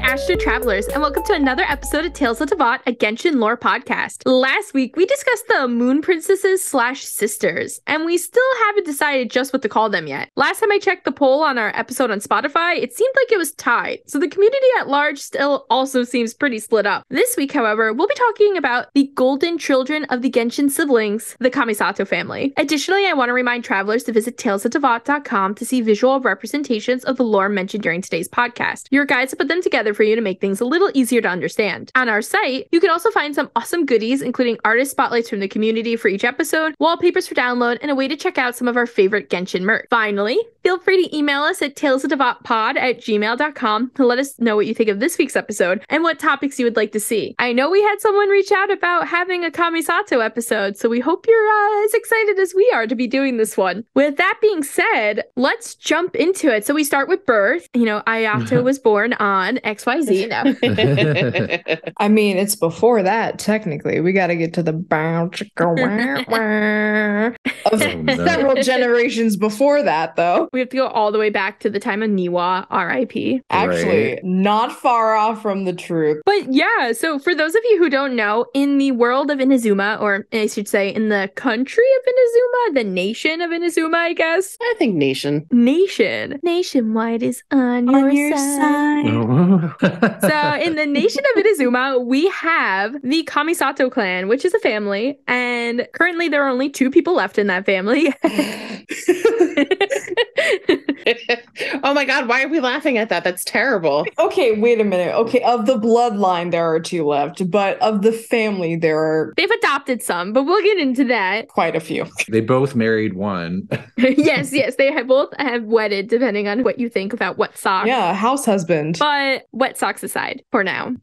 Astro Travelers, and welcome to another episode of Tales of Teyvat, a Genshin lore podcast. Last week, we discussed the Moon Princesses / sisters, and we still haven't decided just what to call them yet. Last time I checked the poll on our episode on Spotify, it seemed like it was tied, so the community at large still also seems pretty split up. This week, however, we'll be talking about the golden children of the Genshin siblings, the Kamisato family. Additionally, I want to remind travelers to visit talesofteyvat.com to see visual representations of the lore mentioned during today's podcast. Your guides have put them together for you to make things a little easier to understand. On our site, you can also find some awesome goodies, including artist spotlights from the community for each episode, wallpapers for download, and a way to check out some of our favorite Genshin merch. Finally, feel free to email us at talesofteyvatpod@gmail.com to let us know what you think of this week's episode and what topics you would like to see. I know we had someone reach out about having a Kamisato episode, so we hope you're as excited as we are to be doing this one. With that being said, let's jump into it. So we start with birth. You know, Ayato was born on XYZ. No. I mean, it's before that, technically. We got to get to the of several generations before that, though. We have to go all the way back to the time of Niwa, RIP. Actually, not far off from the truth. But yeah, so for those of you who don't know, in the world of Inazuma, or I should say in the country of Inazuma, the nation of Inazuma, I guess. I think nation. Nationwide is on your side. So in the nation of Inazuma, we have the Kamisato clan, which is a family, and currently there are only 2 people left in that family. Oh my god, why are we laughing at that? That's terrible. Okay, wait a minute. Okay, of the bloodline, there are 2 left, but of the family, there are... They've adopted some, but we'll get into that. Quite a few. They both married one. yes, they both have wedded, depending on what you think about wet socks. Yeah, house husband. But wet socks aside, for now.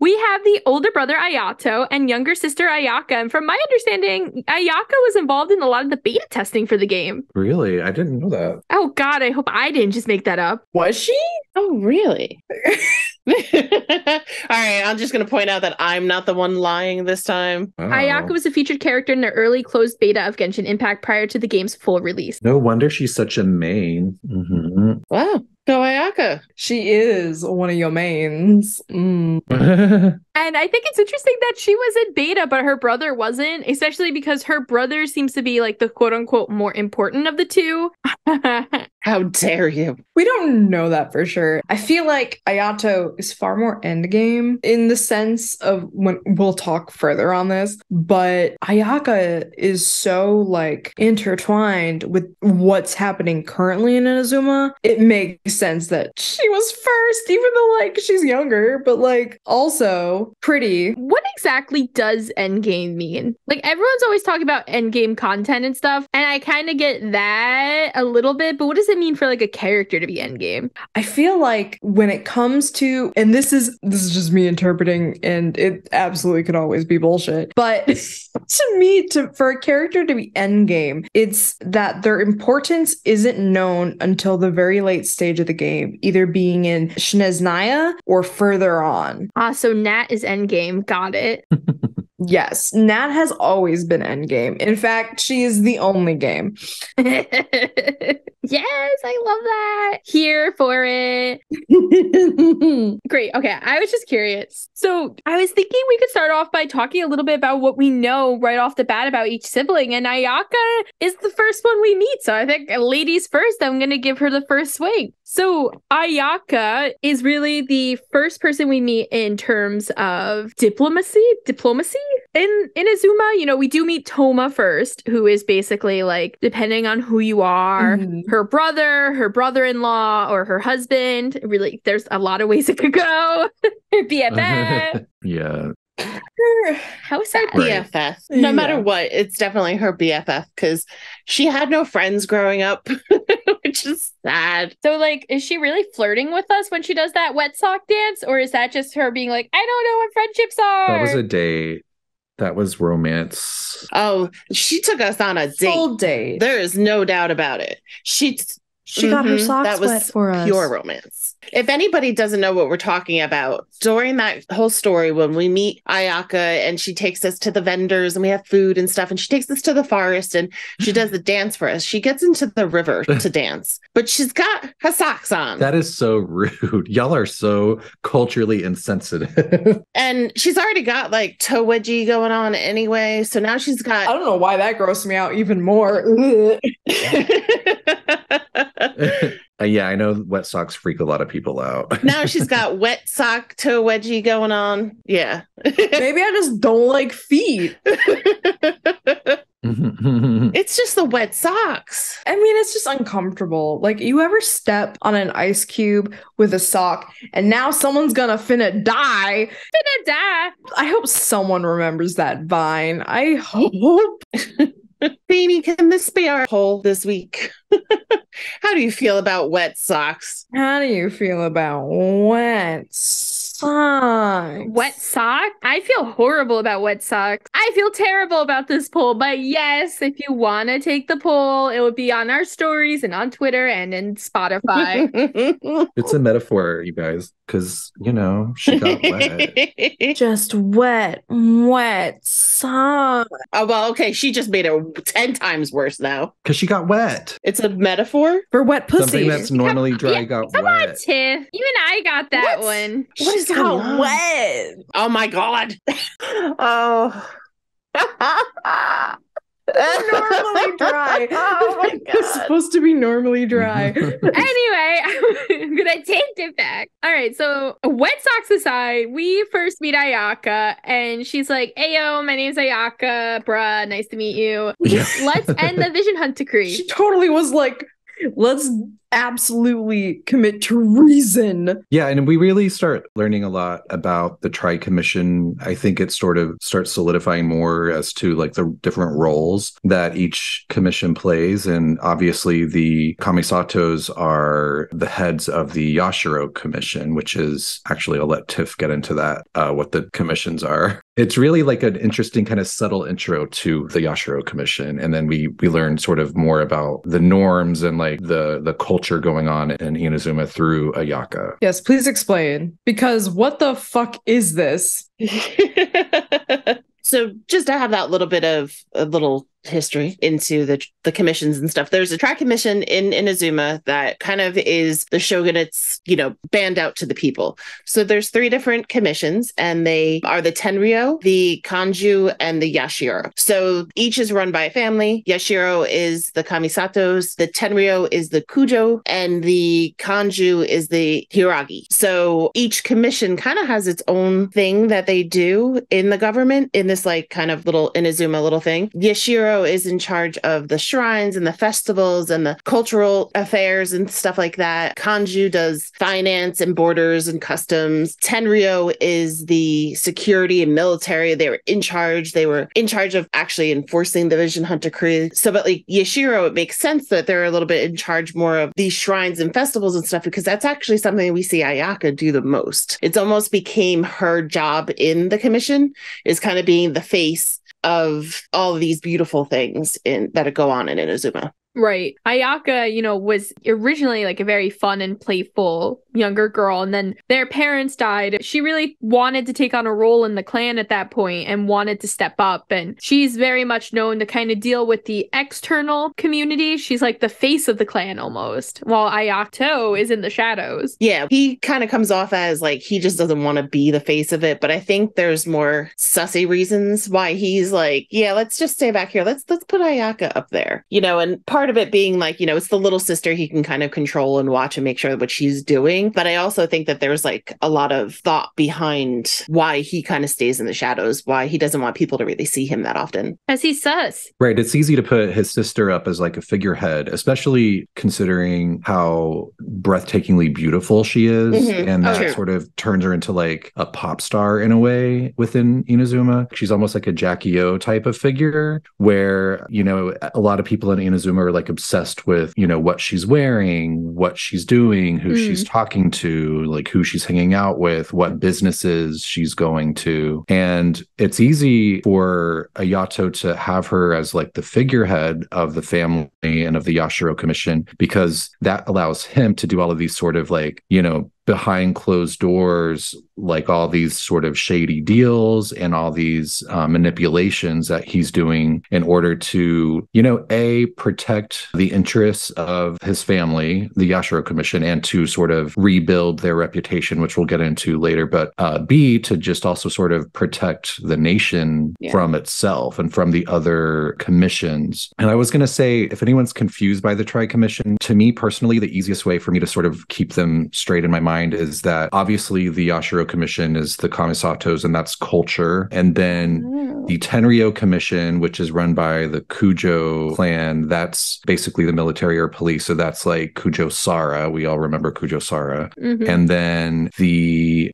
We have the older brother, Ayato, and younger sister, Ayaka. And from my understanding, Ayaka was involved in a lot of the beta testing for the game. Really? I didn't know that. Oh god, I hope I didn't just make that up. Was she? Oh, really? All right, I'm just going to point out that I'm not the one lying this time. Oh. Ayaka was a featured character in the early closed beta of Genshin Impact prior to the game's full release. No wonder she's such a main. Mm-hmm. Wow. Go Ayaka. She is one of your mains. And I think it's interesting that she was in beta, but her brother wasn't, especially because her brother seems to be like the quote unquote more important of the 2. How dare you? We don't know that for sure. I feel like Ayato is far more endgame in the sense of when we'll talk further on this, but Ayaka is so like intertwined with what's happening currently in Inazuma. It makes sense that she was first, even though like she's younger, but like also pretty. What exactly does endgame mean? Like everyone's always talking about endgame content and stuff, and I kind of get that a little bit, but what does it mean for like a character to be endgame? I feel like when it comes to, and this is just me interpreting, and it absolutely could always be bullshit, but to me, for a character to be endgame, it's that their importance isn't known until the very late stage of the game, either being in Shneznaya or further on. So Nat is endgame. Got it. Yes, Nat has always been endgame. In fact, she is the only game. Yes, I love that. Here for it. Great. Okay, I was just curious. So I was thinking we could start off by talking a little bit about what we know right off the bat about each sibling. And Ayaka is the first one we meet. So I think ladies first, I'm going to give her the first swing. So Ayaka is really the first person we meet in terms of diplomacy in Inazuma. You know, we do meet Toma first, who is basically like, depending on who you are, her brother, her brother-in-law, or her husband. Really, there's a lot of ways it could go. BFF. Yeah. How sad. BFF. No matter what, it's definitely her BFF because she had no friends growing up, which is sad. So, like, is she really flirting with us when she does that wet sock dance? Or is that just her being like, I don't know what friendships are? That was a date. That was romance. Oh, she took us on a date. Full date. There is no doubt about it. She She got her Mhm. socks That was wet for us. pure romance. If anybody doesn't know what we're talking about, during that whole story, when we meet Ayaka and she takes us to the vendors and we have food and stuff, and she takes us to the forest and she does the dance for us, she gets into the river to dance, but she's got her socks on. That is so rude. Y'all are so culturally insensitive. And she's already got like toe wedgie going on anyway. So now she's I got. don't know why that grossed me out even more. Yeah, I know wet socks freak a lot of people out. Now she's got wet sock toe wedgie going on. Yeah. Maybe I just don't like feet. It's just the wet socks. I mean, it's just uncomfortable. Like, you ever step on an ice cube with a sock and now someone's gonna finna die? Finna die. I hope someone remembers that vine. I hope. Beanie, can this be our poll this week? How do you feel about wet socks? How do you feel about wet socks? Wet sock? I feel horrible about wet socks. I feel terrible about this poll, but yes, if you want to take the poll, it would be on our stories and on Twitter and in Spotify. It's a metaphor, you guys, because, she got wet. Just wet socks. Oh, well, okay. She just made it 10 times worse now. Because she got wet. It's a metaphor? For wet pussy. Something that's normally dry got Come on, wet. Tiff. Even I got that What? one. What is going got on? wet? Oh, my God. Oh. Normally dry. Oh, my It's God. supposed to be normally dry. Anyway, I'm gonna take it back. All right, so wet socks aside, we first meet Ayaka, and she's like, "Ayo, my name's Ayaka, bruh, nice to meet you. Yeah. Let's end the Vision Hunt decree." She totally was like, let's absolutely commit treason. Yeah, and we really start learning a lot about the Tri Commission. I think it sort of starts solidifying more as to like the different roles that each commission plays. And obviously the Kamisatos are the heads of the Yashiro Commission, which is actually, I'll let Tiff get into that, what the commissions are. It's really like an interesting kind of subtle intro to the Yashiro Commission. And then we learn sort of more about the norms and like the culture going on in Inazuma through Ayaka. Yes, please explain. Because what the fuck is this? So just to have that little bit of a little history into the commissions and stuff. There's a Tri Commission in Inazuma that kind of is the shogunate's, band out to the people. So there's 3 different commissions, and they are the Tenryo, the Kanju, and the Yashiro. So each is run by a family. Yashiro is the Kamisatos, the Tenryo is the Kujo, and the Kanju is the Hiragi. So each commission kind of has its own thing that they do in the government in this like kind of little Inazuma little thing. Yashiro is in charge of the shrines and the festivals and the cultural affairs and stuff like that. Kanju does finance and borders and customs. Tenryo is the security and military. They were in charge. They were in charge of actually enforcing the Vision Hunt Decree. So, but like Yashiro, it makes sense that they're a little bit in charge more of these shrines and festivals and stuff, because that's actually something we see Ayaka do the most. It's almost became her job in the commission, is kind of being the face of all of these beautiful things that go on in Inazuma. Right. Ayaka, was originally like a very fun and playful younger girl, and then their parents died. She really wanted to take on a role in the clan at that point and wanted to step up, and she's very much known to kind of deal with the external community. She's like the face of the clan almost, while Ayato is in the shadows. Yeah, he kind of comes off as like he just doesn't want to be the face of it, but I think there's more sussy reasons why he's like, yeah, let's just stay back here. Let's put Ayaka up there. And part of it being like, it's the little sister he can kind of control and watch and make sure what she's doing. But I also think that there's like a lot of thought behind why he kind of stays in the shadows, why he doesn't want people to really see him that often. As he's sus. Right. It's easy to put his sister up as like a figurehead, especially considering how breathtakingly beautiful she is. Mhm. And Oh, that true. sort of turns her into like a pop star in a way within Inazuma. She's almost like a Jackie O type of figure where, you know, a lot of people in Inazuma are like obsessed with, you know, what she's wearing, what she's doing, who she's talking to, like who she's hanging out with, what businesses she's going to. And it's easy for Ayato to have her as like the figurehead of the family and of the Yashiro Commission, because that allows him to do all of these sort of like, you know, behind closed doors, like all these sort of shady deals and all these manipulations that he's doing in order to, you know, A, protect the interests of his family, the Yashiro Commission, and to sort of rebuild their reputation, which we'll get into later, but B, to just also sort of protect the nation from itself and from the other commissions. And I was going to say, if anyone's confused by the Tri-Commission, to me personally, the easiest way for me to sort of keep them straight in my mind is that obviously the Yashiro Commission is the Kamisatos, and that's culture. And then the Tenryo Commission, which is run by the Kujo clan, that's basically the military or police. So that's like Kujo Sara. We all remember Kujo Sara. And then the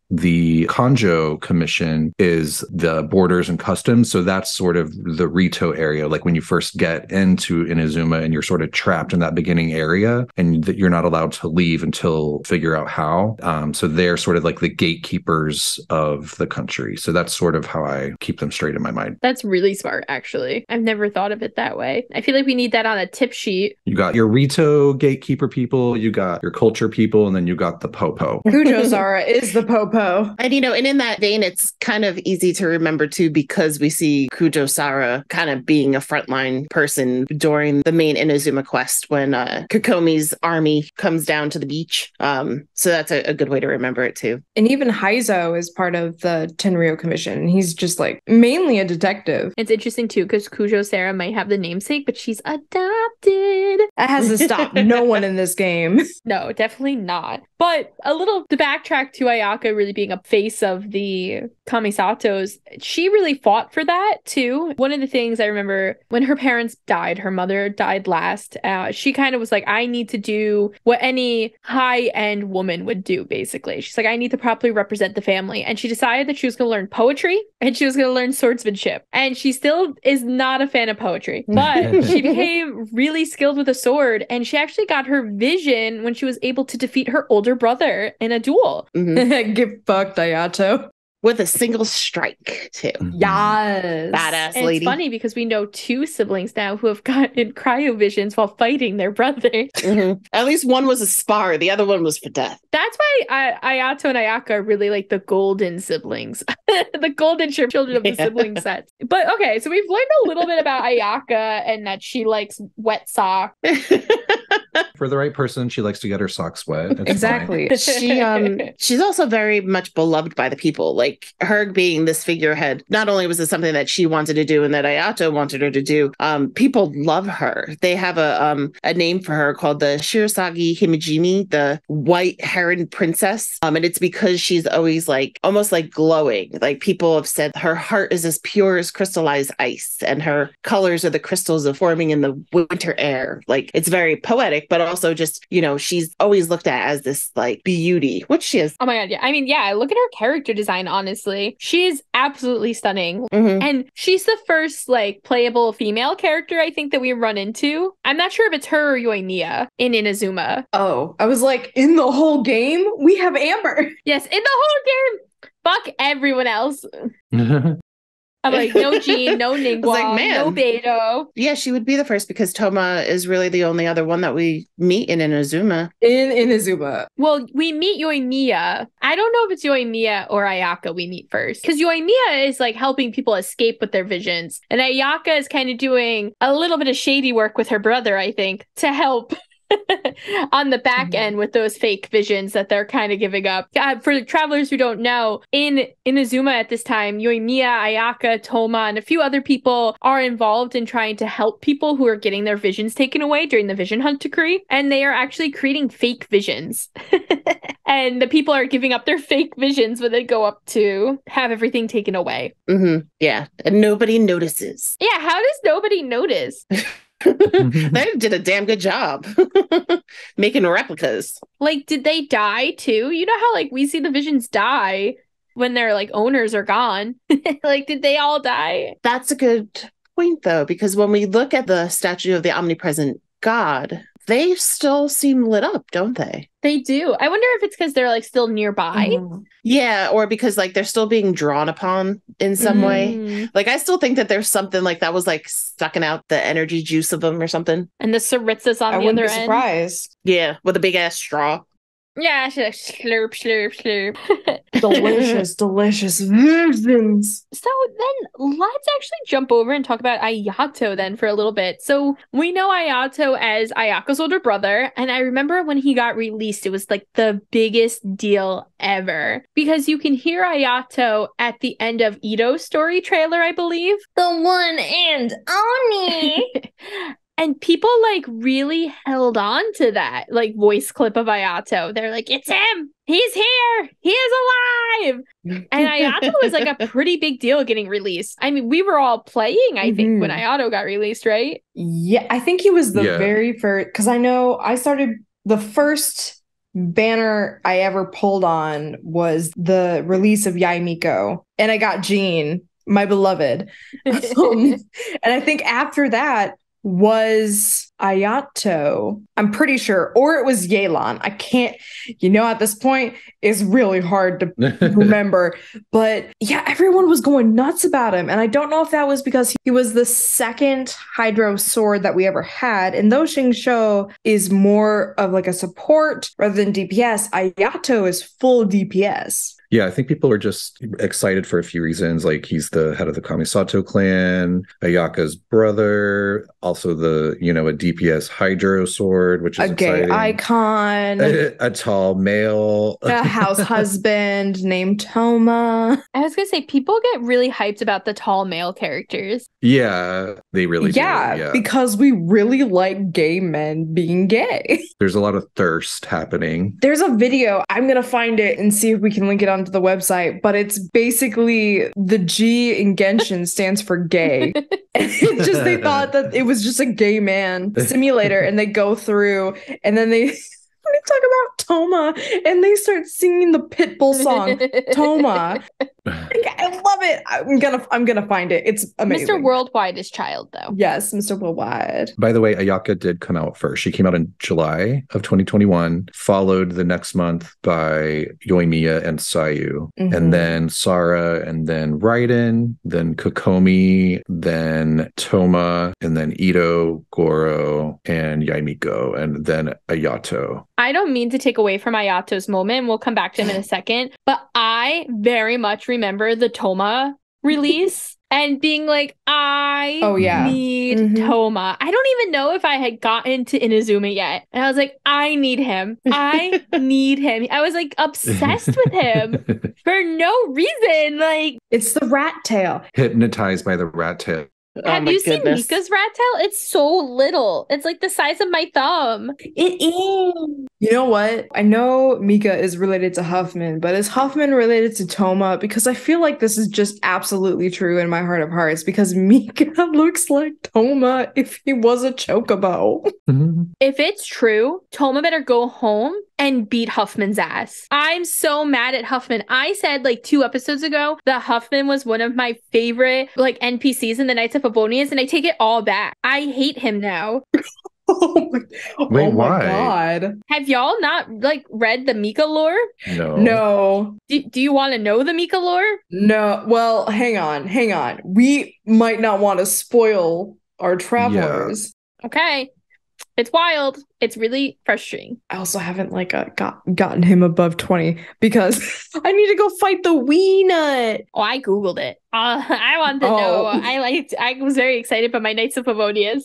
Kanjo Commission is the borders and customs. So that's sort of the Rito area. Like when you first get into Inazuma and you're sort of trapped in that beginning area and that you're not allowed to leave until figure out how. So they're sort of like the gatekeepers of the country. So that's sort of how I keep them straight in my mind. That's really smart, actually. I've never thought of it that way. I feel like we need that on a tip sheet. You got your Rito gatekeeper people, you got your culture people, and then you got the Popo. Kujo Zara is the Popo. And, you know, and in that vein, it's kind of easy to remember, too, because we see Kujo Sara kind of being a frontline person during the main Inazuma quest when Kokomi's army comes down to the beach. So that's a good way to remember it, too. And even Heizo is part of the Tenryo Commission. He's just like mainly a detective. It's interesting, too, because Kujo Sarah might have the namesake, but she's adopted. That has to stop no one in this game. No, definitely not. But a little to backtrack to Ayaka really being a face of the Kamisatos, she really fought for that too. One of the things I remember when her parents died, her mother died last, she kind of was like, I need to do what any high-end woman would do, basically. She's like, I need to properly represent the family. And she decided that she was going to learn poetry and she was going to learn swordsmanship. And she still is not a fan of poetry, but she became really skilled with a sword. And she actually got her vision when she was able to defeat her older brother in a duel. Get fucked, Ayato. With a single strike, too. Yes. Badass And lady. it's funny because we know two siblings now who have gotten cryovisions while fighting their brother. At least one was a spar. The other one was for death. That's why Ayato and Ayaka are really like the golden siblings. The golden children of the sibling sets. But okay, so we've learned a little bit about Ayaka and that she likes wet socks. For the right person, she likes to get her socks wet. It's Exactly. She's also very much beloved by the people. Like her being this figurehead, not only was it something that she wanted to do and that Ayato wanted her to do, people love her. They have a name for her called the Shirasagi Himejimi, the white heron princess. And it's because she's always like almost like glowing. Like people have said her heart is as pure as crystallized ice and her colors are the crystals of forming in the winter air. Like it's very poetic, but also just, you know, she's always looked at as this like beauty, which she is. Oh my god, yeah. I mean, yeah, look at her character design, honestly. She is absolutely stunning. And she's the first like playable female character I think that we run into. I'm not sure if it's her or Yoimiya in Inazuma. Oh, I was like, in the whole game, we have Amber. Yes, in the whole game. Fuck everyone else. fine. I'm like, no Jean, no Ningguang, like, man. no Beidou. Yeah, she would be the first because Toma is really the only other one that we meet in Inazuma. In Inazuma. Well, we meet Yoimiya. I don't know if it's Yoimiya or Ayaka we meet first. Because Yoimiya is like helping people escape with their visions. And Ayaka is kind of doing a little bit of shady work with her brother, I think, to help on the back end with those fake visions that they're kind of giving up. For the travelers who don't know, in Inazuma at this time, Yoimiya, Ayaka, Toma, and a few other people are involved in trying to help people who are getting their visions taken away during the Vision Hunt decree. And they are actually creating fake visions. And the people are giving up their fake visions when they go up to have everything taken away. Yeah, and nobody notices. Yeah, how does nobody notice? They did a damn good job making replicas. Like, did they die too? You know how like we see the visions die when their like owners are gone. Like, did they all die? That's a good point, though, because when we look at the statue of the omnipresent God, they still seem lit up, don't they? They do. I wonder if it's because they're like still nearby. Yeah, or because like they're still being drawn upon in some way. Like, I still think that there's something like that was like sucking out the energy juice of them or something. And the Saritsa's on I the wouldn't other be end. surprised. Yeah, with a big ass straw. Yeah, she's like slurp, slurp, slurp. Delicious, delicious visions. So then let's actually jump over and talk about Ayato then for a little bit. So we know Ayato as Ayaka's older brother. And I remember when he got released, it was like the biggest deal ever. Because you can hear Ayato at the end of Ito's story trailer, I believe. The one and only. And people like really held on to that like voice clip of Ayato. They're like, it's him. He's here. He is alive. And Ayato was like a pretty big deal getting released. I mean, we were all playing, I think, when Ayato got released, right? Yeah, I think he was the very first, because I know I started the first banner I ever pulled on was the release of Yaimiko. And I got Jean, my beloved. And I think after that, was Ayato, I'm pretty sure, or it was Yelan. I can't, at this point, it's really hard to remember. But yeah, everyone was going nuts about him. And I don't know if that was because he was the second Hydro sword that we ever had. And though Xingqiu is more of like a support rather than DPS, Ayato is full DPS. Yeah, I think people are just excited for a few reasons. Like, he's the head of the Kamisato clan, Ayaka's brother, also a DPS Hydro sword, which is a gay exciting. Icon, a tall male, a house husband named Toma. I was gonna say, people get really hyped about the tall male characters. Yeah, they really do. Yeah, because we really like gay men being gay. There's a lot of thirst happening. There's a video. I'm gonna find it and see if we can link it onto the website, but it's basically the G in Genshin stands for gay. It's just they thought that it was just a gay man simulator, and they go through and then they talk about Toma and they start singing the Pitbull song Toma. I love it. I'm gonna find it. It's amazing. Mr. Worldwide is child, though. Yes, Mr. Worldwide. By the way, Ayaka did come out first. She came out in July of 2021, followed the next month by Yoimiya and Sayu, and then Sara, and then Raiden, then Kokomi, then Toma, and then Ito, Goro, and Yaimiko, and then Ayato. I don't mean to take away from Ayato's moment. We'll come back to him in a second. But I very much remember the Toma release and being like, I need Toma. I don't even know if I had gotten to Inazuma yet. And I was like, I need him. I need him. I was like obsessed with him for no reason. Like, it's the rat tail. Hypnotized by the rat tail. Have you seen Mika's rat tail? It's so little. It's like the size of my thumb. It is. You know what? I know Mika is related to Huffman, but is Huffman related to Toma? Because I feel like this is just absolutely true in my heart of hearts, because Mika looks like Toma if he was a chocobo. If it's true, Toma better go home and beat Huffman's ass. I'm so mad at Huffman. I said like 2 episodes ago that Huffman was one of my favorite like NPCs in the Knights of Favonius, and I take it all back. I hate him now. Wait, why? God. Have y'all not like read the Mika lore? No. Do you want to know the Mika lore? No. Well, hang on. We might not want to spoil our travelers. Yeah. Okay. It's wild. It's really frustrating. I also haven't like gotten him above 20 because I need to go fight the wee nut. Oh, I Googled it. I wanted to know. I was very excited by my Knights of Favonius.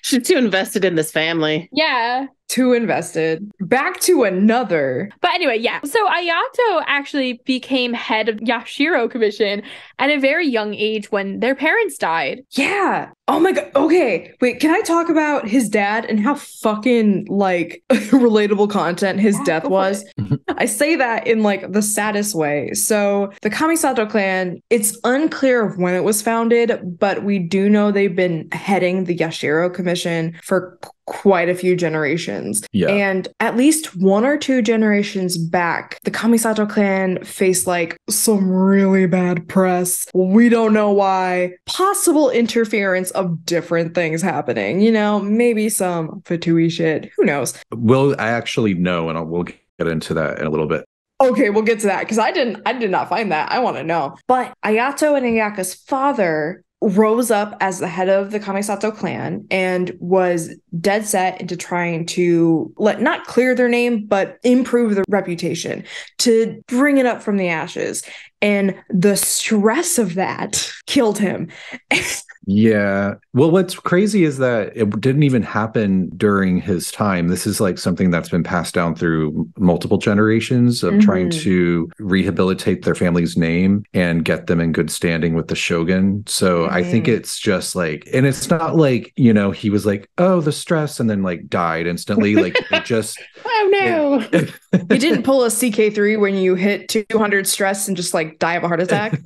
She's too invested in this family. Yeah. Too invested. Back to another. But But anyway, yeah. So Ayato actually became head of Yashiro Commission at a very young age when their parents died. Yeah. Oh my god. Okay. Wait, can I talk about his dad and how fucking like relatable content his death was? I say that in like the saddest way. So the Kamisato clan, it's unclear of when it was founded, but we do know they've been heading the Yashiro Commission for quite a few generations. Yeah. And at least one or two generations back, the Kamisato clan faced like some really bad press. We don't know why. Possible interference of different things happening. You know, maybe some Fatui shit. Who knows? Well, I actually know, and we'll get into that in a little bit. Okay, we'll get to that because I did not find that. I want to know. But Ayato and Ayaka's father rose up as the head of the Kamisato clan and was dead set into trying to not clear their name, but improve their reputation, to bring it up from the ashes. And the stress of that killed him. Yeah. Well, what's crazy is that it didn't even happen during his time. This is like something that's been passed down through multiple generations of trying to rehabilitate their family's name and get them in good standing with the shogun. So I think it's just like, and it's not like, you know, he was like, oh, the stress, and then like died instantly. Like it just, oh no. You didn't pull a CK3 when you hit 200 stress and just like die of a heart attack.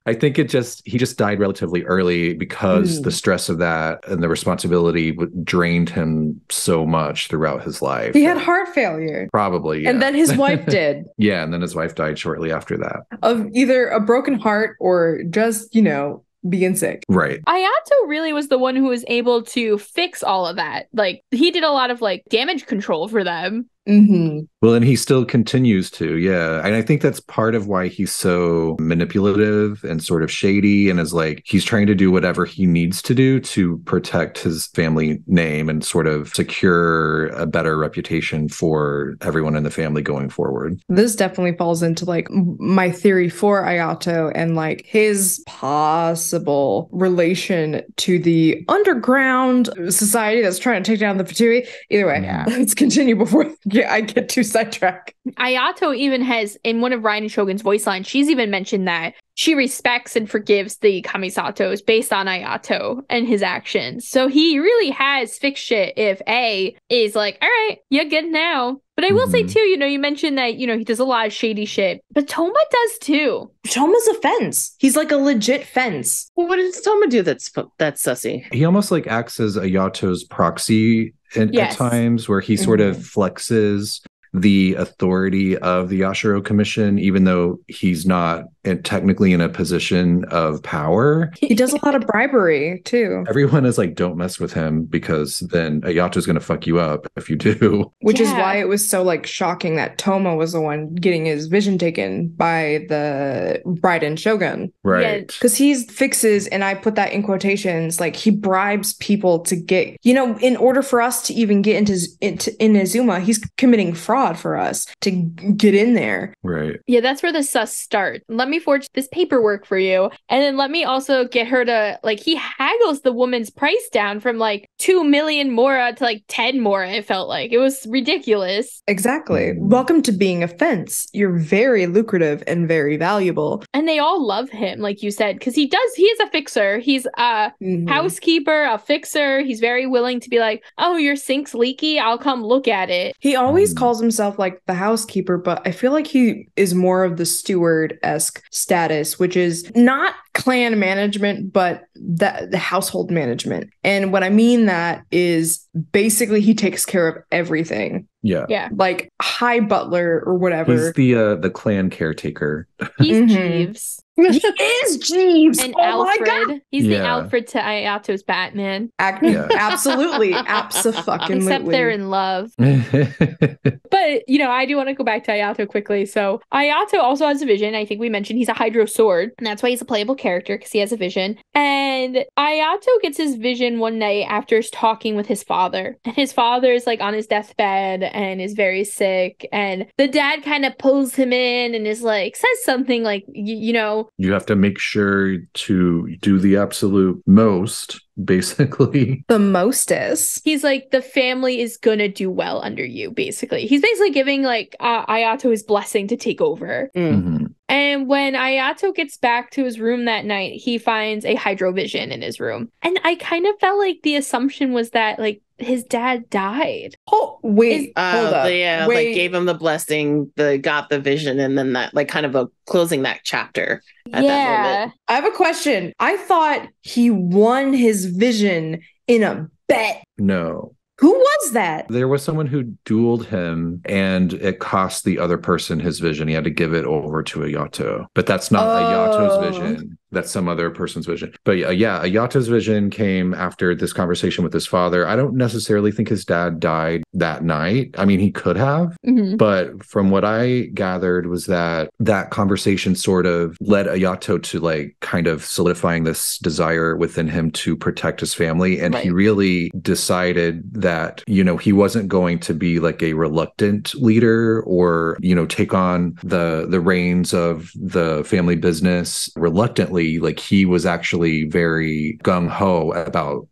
I think he just died relatively early because the stress of that and the responsibility drained him so much throughout his life. He had heart failure. Probably, yeah. And then his wife did. Yeah, and then his wife died shortly after that. Of either a broken heart or just, you know, being sick. Right. Ayato really was the one who was able to fix all of that. Like, he did a lot of like damage control for them. Well, and he still continues to, yeah. And I think that's part of why he's so manipulative and sort of shady, and is like, he's trying to do whatever he needs to do to protect his family name and sort of secure a better reputation for everyone in the family going forward. This definitely falls into like my theory for Ayato and like his possible relation to the underground society that's trying to take down the Fatui. Either way, let's continue before I get too sidetracked. Ayato even has, in one of Ryan and Shogun's voice lines, she's even mentioned that she respects and forgives the Kamisatos based on Ayato and his actions. So he really has fixed shit if A is like, all right, you're good now. But I will say too, you know, you mentioned that, you know, he does a lot of shady shit, but Toma does too. Toma's a fence. He's like a legit fence. Well, what does Toma do that's sussy? He almost like acts as Ayato's proxy at times, where he sort of flexes the authority of the Yashiro Commission, even though he's not technically in a position of power. He does a lot of bribery too. Everyone is like, don't mess with him, because then Ayato's going to fuck you up if you do. Which is why it was so like shocking that Toma was the one getting his vision taken by the Raiden Shogun. Right. Because he fixes, and I put that in quotations, like he bribes people to get, you know, in order for us to even get into Inazuma, he's committing fraud for us to get in there. Right. Yeah, that's where the sus start. Let me forge this paperwork for you, and then let me also get her to, like, he haggles the woman's price down from like 2 million mora to like 10 mora. It felt like it was ridiculous. Exactly. Welcome to being a fence. You're very lucrative and very valuable. And they all love him, like you said, because he is a fixer. He's a housekeeper, a fixer. He's very willing to be like, oh, your sink's leaky, I'll come look at it. He always calls himself like the housekeeper, but I feel like he is more of the steward-esque status, which is not clan management, but the household management. And what I mean that is basically he takes care of everything. Yeah. Like high butler or whatever. He's the clan caretaker. He's Jeeves. He is Jeeves. And Alfred. My God. He's the Alfred to Ayato's Batman. Absolutely. Absolutely. Except they're in love. But, you know, I do want to go back to Ayato quickly. So Ayato also has a vision. I think we mentioned he's a Hydro Sword, and that's why he's a playable character, because he has a vision. And Ayato gets his vision one night after talking with his father. And his father is like on his deathbed and is very sick. And the dad kind of pulls him in and is like, says something like, you know, You have to make sure to do the absolute most, basically. The mostest. He's like, the family is gonna do well under you, basically. He's basically giving like Ayato his blessing to take over. Mm-hmm. And when Ayato gets back to his room that night, he finds a hydrovision in his room. And I kind of felt like the assumption was that like his dad died. Oh, wait, hold up. Yeah, wait. like gave him the blessing, got the vision, and then that like kind of closing that chapter at that moment. I have a question. I thought he won his vision in a bet. No. Who was that? There was someone who dueled him, and it cost the other person his vision. He had to give it over to Ayato. But that's not Ayato's vision. That's some other person's vision. But yeah, Ayato's vision came after this conversation with his father. I don't necessarily think his dad died that night. I mean, he could have. Mm-hmm. But from what I gathered was that conversation sort of led Ayato to like kind of solidifying this desire within him to protect his family. And he really decided that, you know, he wasn't going to be like a reluctant leader or, you know, take on the reins of the family business reluctantly. Like he was actually very gung-ho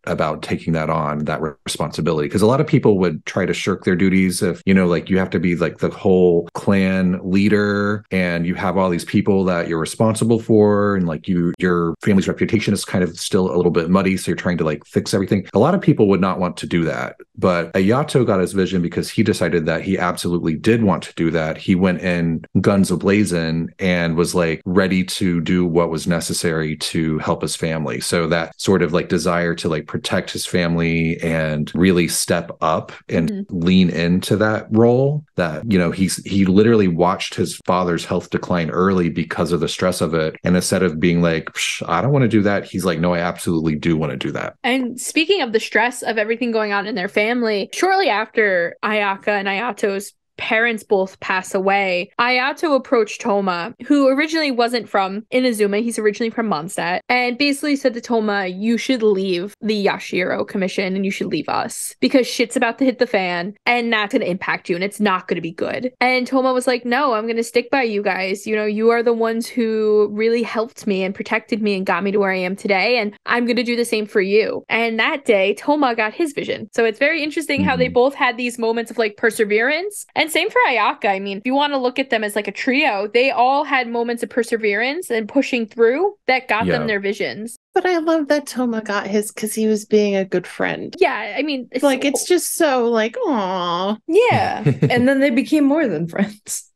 about taking that on, that responsibility. Because a lot of people would try to shirk their duties if, you know, like you have to be like the whole clan leader and you have all these people that you're responsible for, and like your family's reputation is kind of still a little bit muddy, so you're trying to like fix everything. A lot of people would not want to do that. But Ayato got his vision because he decided that he absolutely did want to do that. He went in guns a-blazing and was like ready to do what was necessary to help his family. So that sort of like desire to like protect his family and really step up and lean into that role, that, you know, he literally watched his father's health decline early because of the stress of it. And instead of being like, I don't want to do that, he's like, no, I absolutely do want to do that. And speaking of the stress of everything going on in their family, shortly after Ayaka and Ayato's parents both pass away, Ayato approached Toma, who originally wasn't from Inazuma. He's originally from Mondstadt, and basically said to Toma, you should leave the Yashiro Commission and you should leave us because shit's about to hit the fan and that's going to impact you and it's not going to be good. And Toma was like, no, I'm going to stick by you guys. You know, you are the ones who really helped me and protected me and got me to where I am today, and I'm going to do the same for you. And that day, Toma got his vision. So it's very interesting how they both had these moments of like perseverance. And same for Ayaka. I mean, if you want to look at them as like a trio, they all had moments of perseverance and pushing through that got them their visions. But I love that Toma got his because he was being a good friend. Yeah, I mean, it's just so like, aw. Yeah. And then they became more than friends.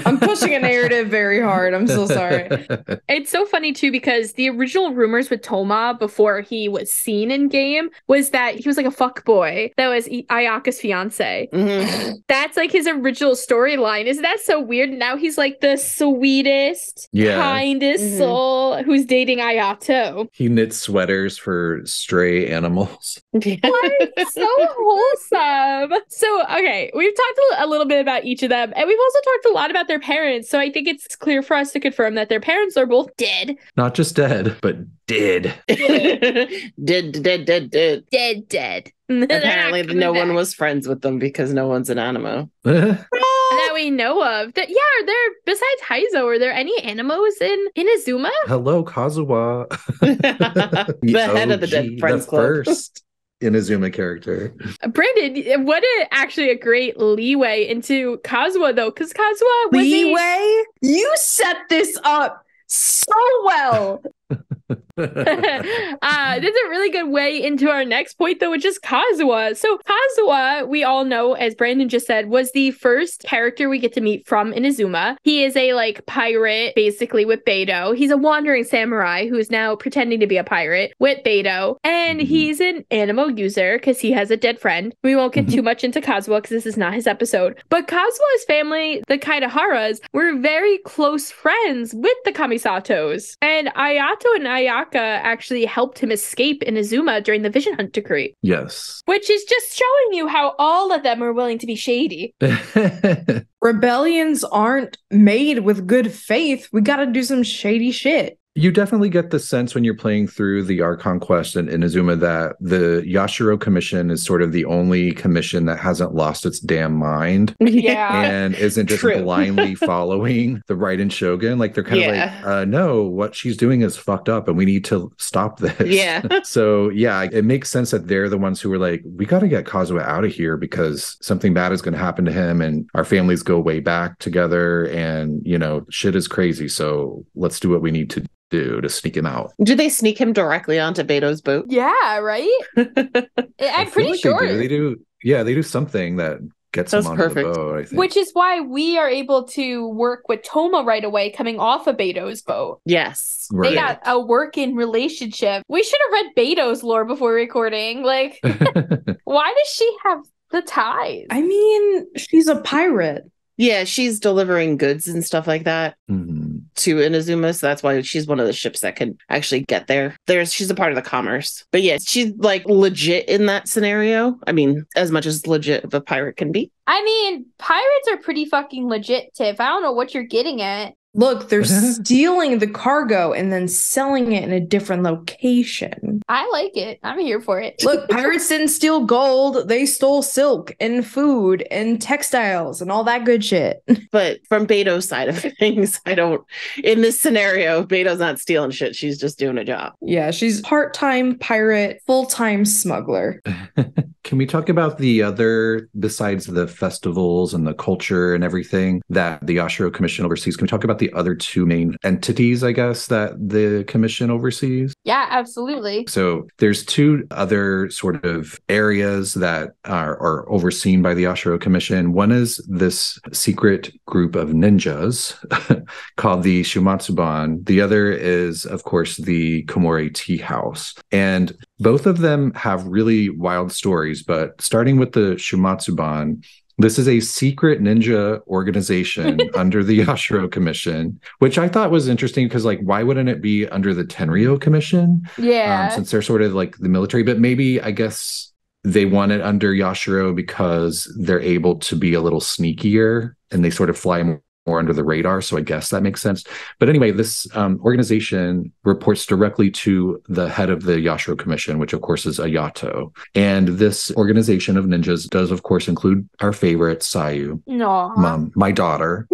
I'm pushing a narrative very hard. I'm so sorry. It's so funny too, because the original rumors with Toma before he was seen in game was that he was like a fuck boy that was Ayaka's fiance. That's like his original storyline. Isn't that so weird? Now he's like the sweetest, kindest soul who's dating Ayato. He knits sweaters for stray animals. What? So wholesome. So, okay, we've talked a little bit about each of them, and we've also talked a lot about their parents. So I think it's clear for us to confirm that their parents are both dead. Not just dead, but dead. Dead. Apparently no one was friends with them because no one's an animo. That we know of. Are there, besides Heizo, are there any animos in Inazuma? Hello, Kazuha. The head of the Dead Friends Club. First Inazuma character. Brandon, what actually a great leeway into Kazuha, though, because Kazuha was leeway? You set this up so well. That's a really good way into our next point, though, which is Kazuha. So Kazuha, we all know, as Brandon just said, was the first character we get to meet from Inazuma. He is a like pirate, basically, with Beidou. He's a wandering samurai who is now pretending to be a pirate with Beidou, and he's an animo user because he has a dead friend. We won't get too much into Kazuha because this is not his episode. But Kazuha's family, the Kaidaharas, were very close friends with the Kamisatos, and Ayato and Ayaka actually helped him escape Inazuma during the Vision Hunt decree. Yes. Which is just showing you how all of them are willing to be shady. Rebellions aren't made with good faith. We gotta do some shady shit. You definitely get the sense when you're playing through the Archon quest in Inazuma that the Yashiro Commission is sort of the only commission that hasn't lost its damn mind Yeah. and isn't just True. blindly following the Raiden Shogun. Like they're kind of like, no, what she's doing is fucked up and we need to stop this. Yeah. So yeah, it makes sense that they're the ones who are like, we got to get Kazuha out of here because something bad is going to happen to him and our families go way back together and, you know, shit is crazy. So let's do what we need to do to sneak him out. Do they sneak him directly onto Beto's boat? Yeah, right? I'm pretty sure. They do. Yeah, they do something that gets him onto the boat, I think. Which is why we are able to work with Toma right away coming off of Beto's boat. Yes. Right. They got a working relationship. We should have read Beto's lore before recording. Like, why does she have the ties? I mean, she's a pirate. Yeah, she's delivering goods and stuff like that to Inazuma, so that's why she's one of the ships that can actually get there. She's a part of the commerce. But yeah, she's like legit in that scenario. I mean, as much as legit of a pirate can be. I mean, pirates are pretty fucking legit, Tiff. I don't know what you're getting at. Look, they're stealing the cargo and then selling it in a different location. I like it. I'm here for it. Look, pirates didn't steal gold. They stole silk and food and textiles and all that good shit. But from Beto's side of things, in this scenario, Beto's not stealing shit. She's just doing a job. Yeah, she's part-time pirate, full-time smuggler. Can we talk about the other, besides the festivals and the culture and everything that the Yashiro Commission oversees? Can we talk about the other two main entities, I guess, that the commission oversees? Yeah, absolutely. So there's two other sort of areas that are overseen by the Yashiro Commission. One is this secret group of ninjas called the Shumatsuban. The other is, of course, the Komore Tea House. And both of them have really wild stories, but starting with the Shumatsuban, this is a secret ninja organization under the Yashiro Commission, which I thought was interesting because, like, why wouldn't it be under the Tenryo Commission? Yeah. Since they're sort of like the military, but maybe, I guess, they want it under Yashiro because they're able to be a little sneakier and they sort of fly more under the radar. So I guess that makes sense. But anyway, this organization reports directly to the head of the Yashiro Commission, which of course is Ayato. And this organization of ninjas does, of course, include our favorite Sayu, Mom, my daughter.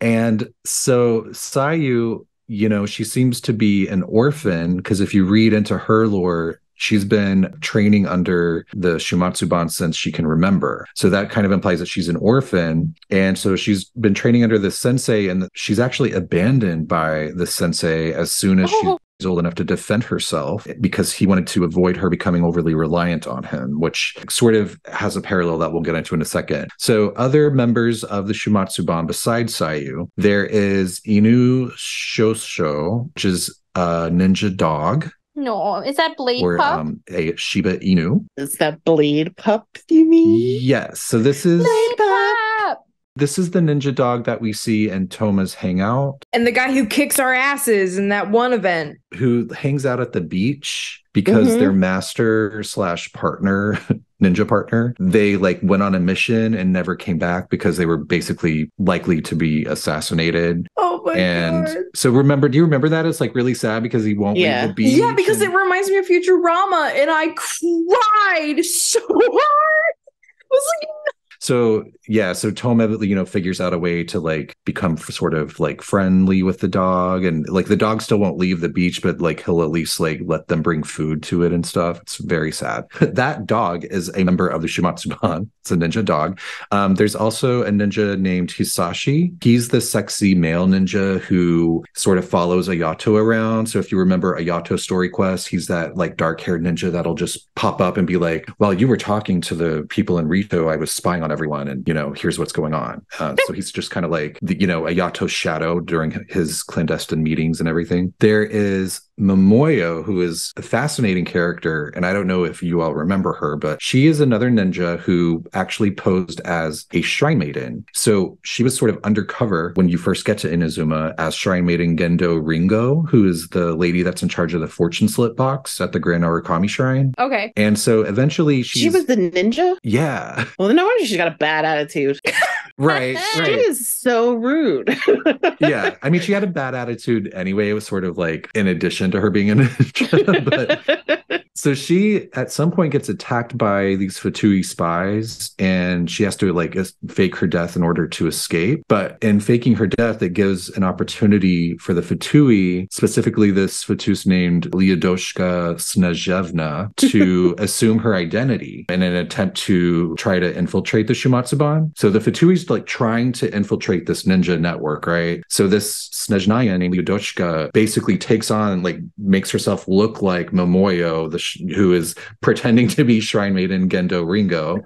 And so Sayu, you know, she seems to be an orphan because if you read into her lore, she's been training under the Shumatsuban since she can remember. So that kind of implies that she's an orphan. And so she's been training under this sensei, and she's actually abandoned by the sensei as soon as she's old enough to defend herself because he wanted to avoid her becoming overly reliant on him, which sort of has a parallel that we'll get into in a second. So other members of the Shumatsuban besides Sayu, there is Inu Shosho, which is a ninja dog. No, is that Blade or, Pup? A Shiba Inu. Is that Blade Pup, you mean? Yes. So this is Blade Pup! This is the ninja dog that we see in Toma's hangout. And the guy who kicks our asses in that one event. Who hangs out at the beach because their master / partner, ninja partner, they like went on a mission and never came back because they were basically likely to be assassinated. Oh my God. So do you remember that? It's like really sad because he won't leave the beach. Yeah, because it reminds me of Futurama and I cried so hard. I was like, So Toma, figures out a way to like become sort of like friendly with the dog, and like the dog still won't leave the beach, but like he'll at least like let them bring food to it and stuff. It's very sad. That dog is a member of the Shumatsuban. It's a ninja dog. There's also a ninja named Hisashi. He's the sexy male ninja who sort of follows Ayato around. So if you remember Ayato Story Quest, he's that like dark-haired ninja that'll just pop up and be like, "Well, you were talking to the people in Rito. I was spying on everyone, and here's what's going on." So he's just kind of like the Ayato's shadow during his clandestine meetings and everything. There is Momoyo, who is a fascinating character, and I don't know if you all remember her, but she is another ninja who actually posed as a shrine maiden. So she was sort of undercover when you first get to Inazuma as shrine maiden Gendo Ringo, who is the lady that's in charge of the fortune slip box at the Grand Arakami Shrine. Okay. And so eventually she was the ninja? Yeah. Well, no wonder she's got a bad attitude. Right, She right. is so rude. Yeah. I mean, she had a bad attitude anyway. It was sort of like in addition to her being a ninja. But so she at some point gets attacked by these Fatui spies, and she has to like fake her death in order to escape. But in faking her death, it gives an opportunity for the Fatui, specifically this Fatus named Lyadoshka Snezhevna, to assume her identity in an attempt to try to infiltrate the Shumatsuban. So the Fatui's like trying to infiltrate this ninja network, right? So this Snezhnaya named Lyadoshka basically takes on, like, makes herself look like Momoyo, who is pretending to be Shrine Maiden Gendo Ringo,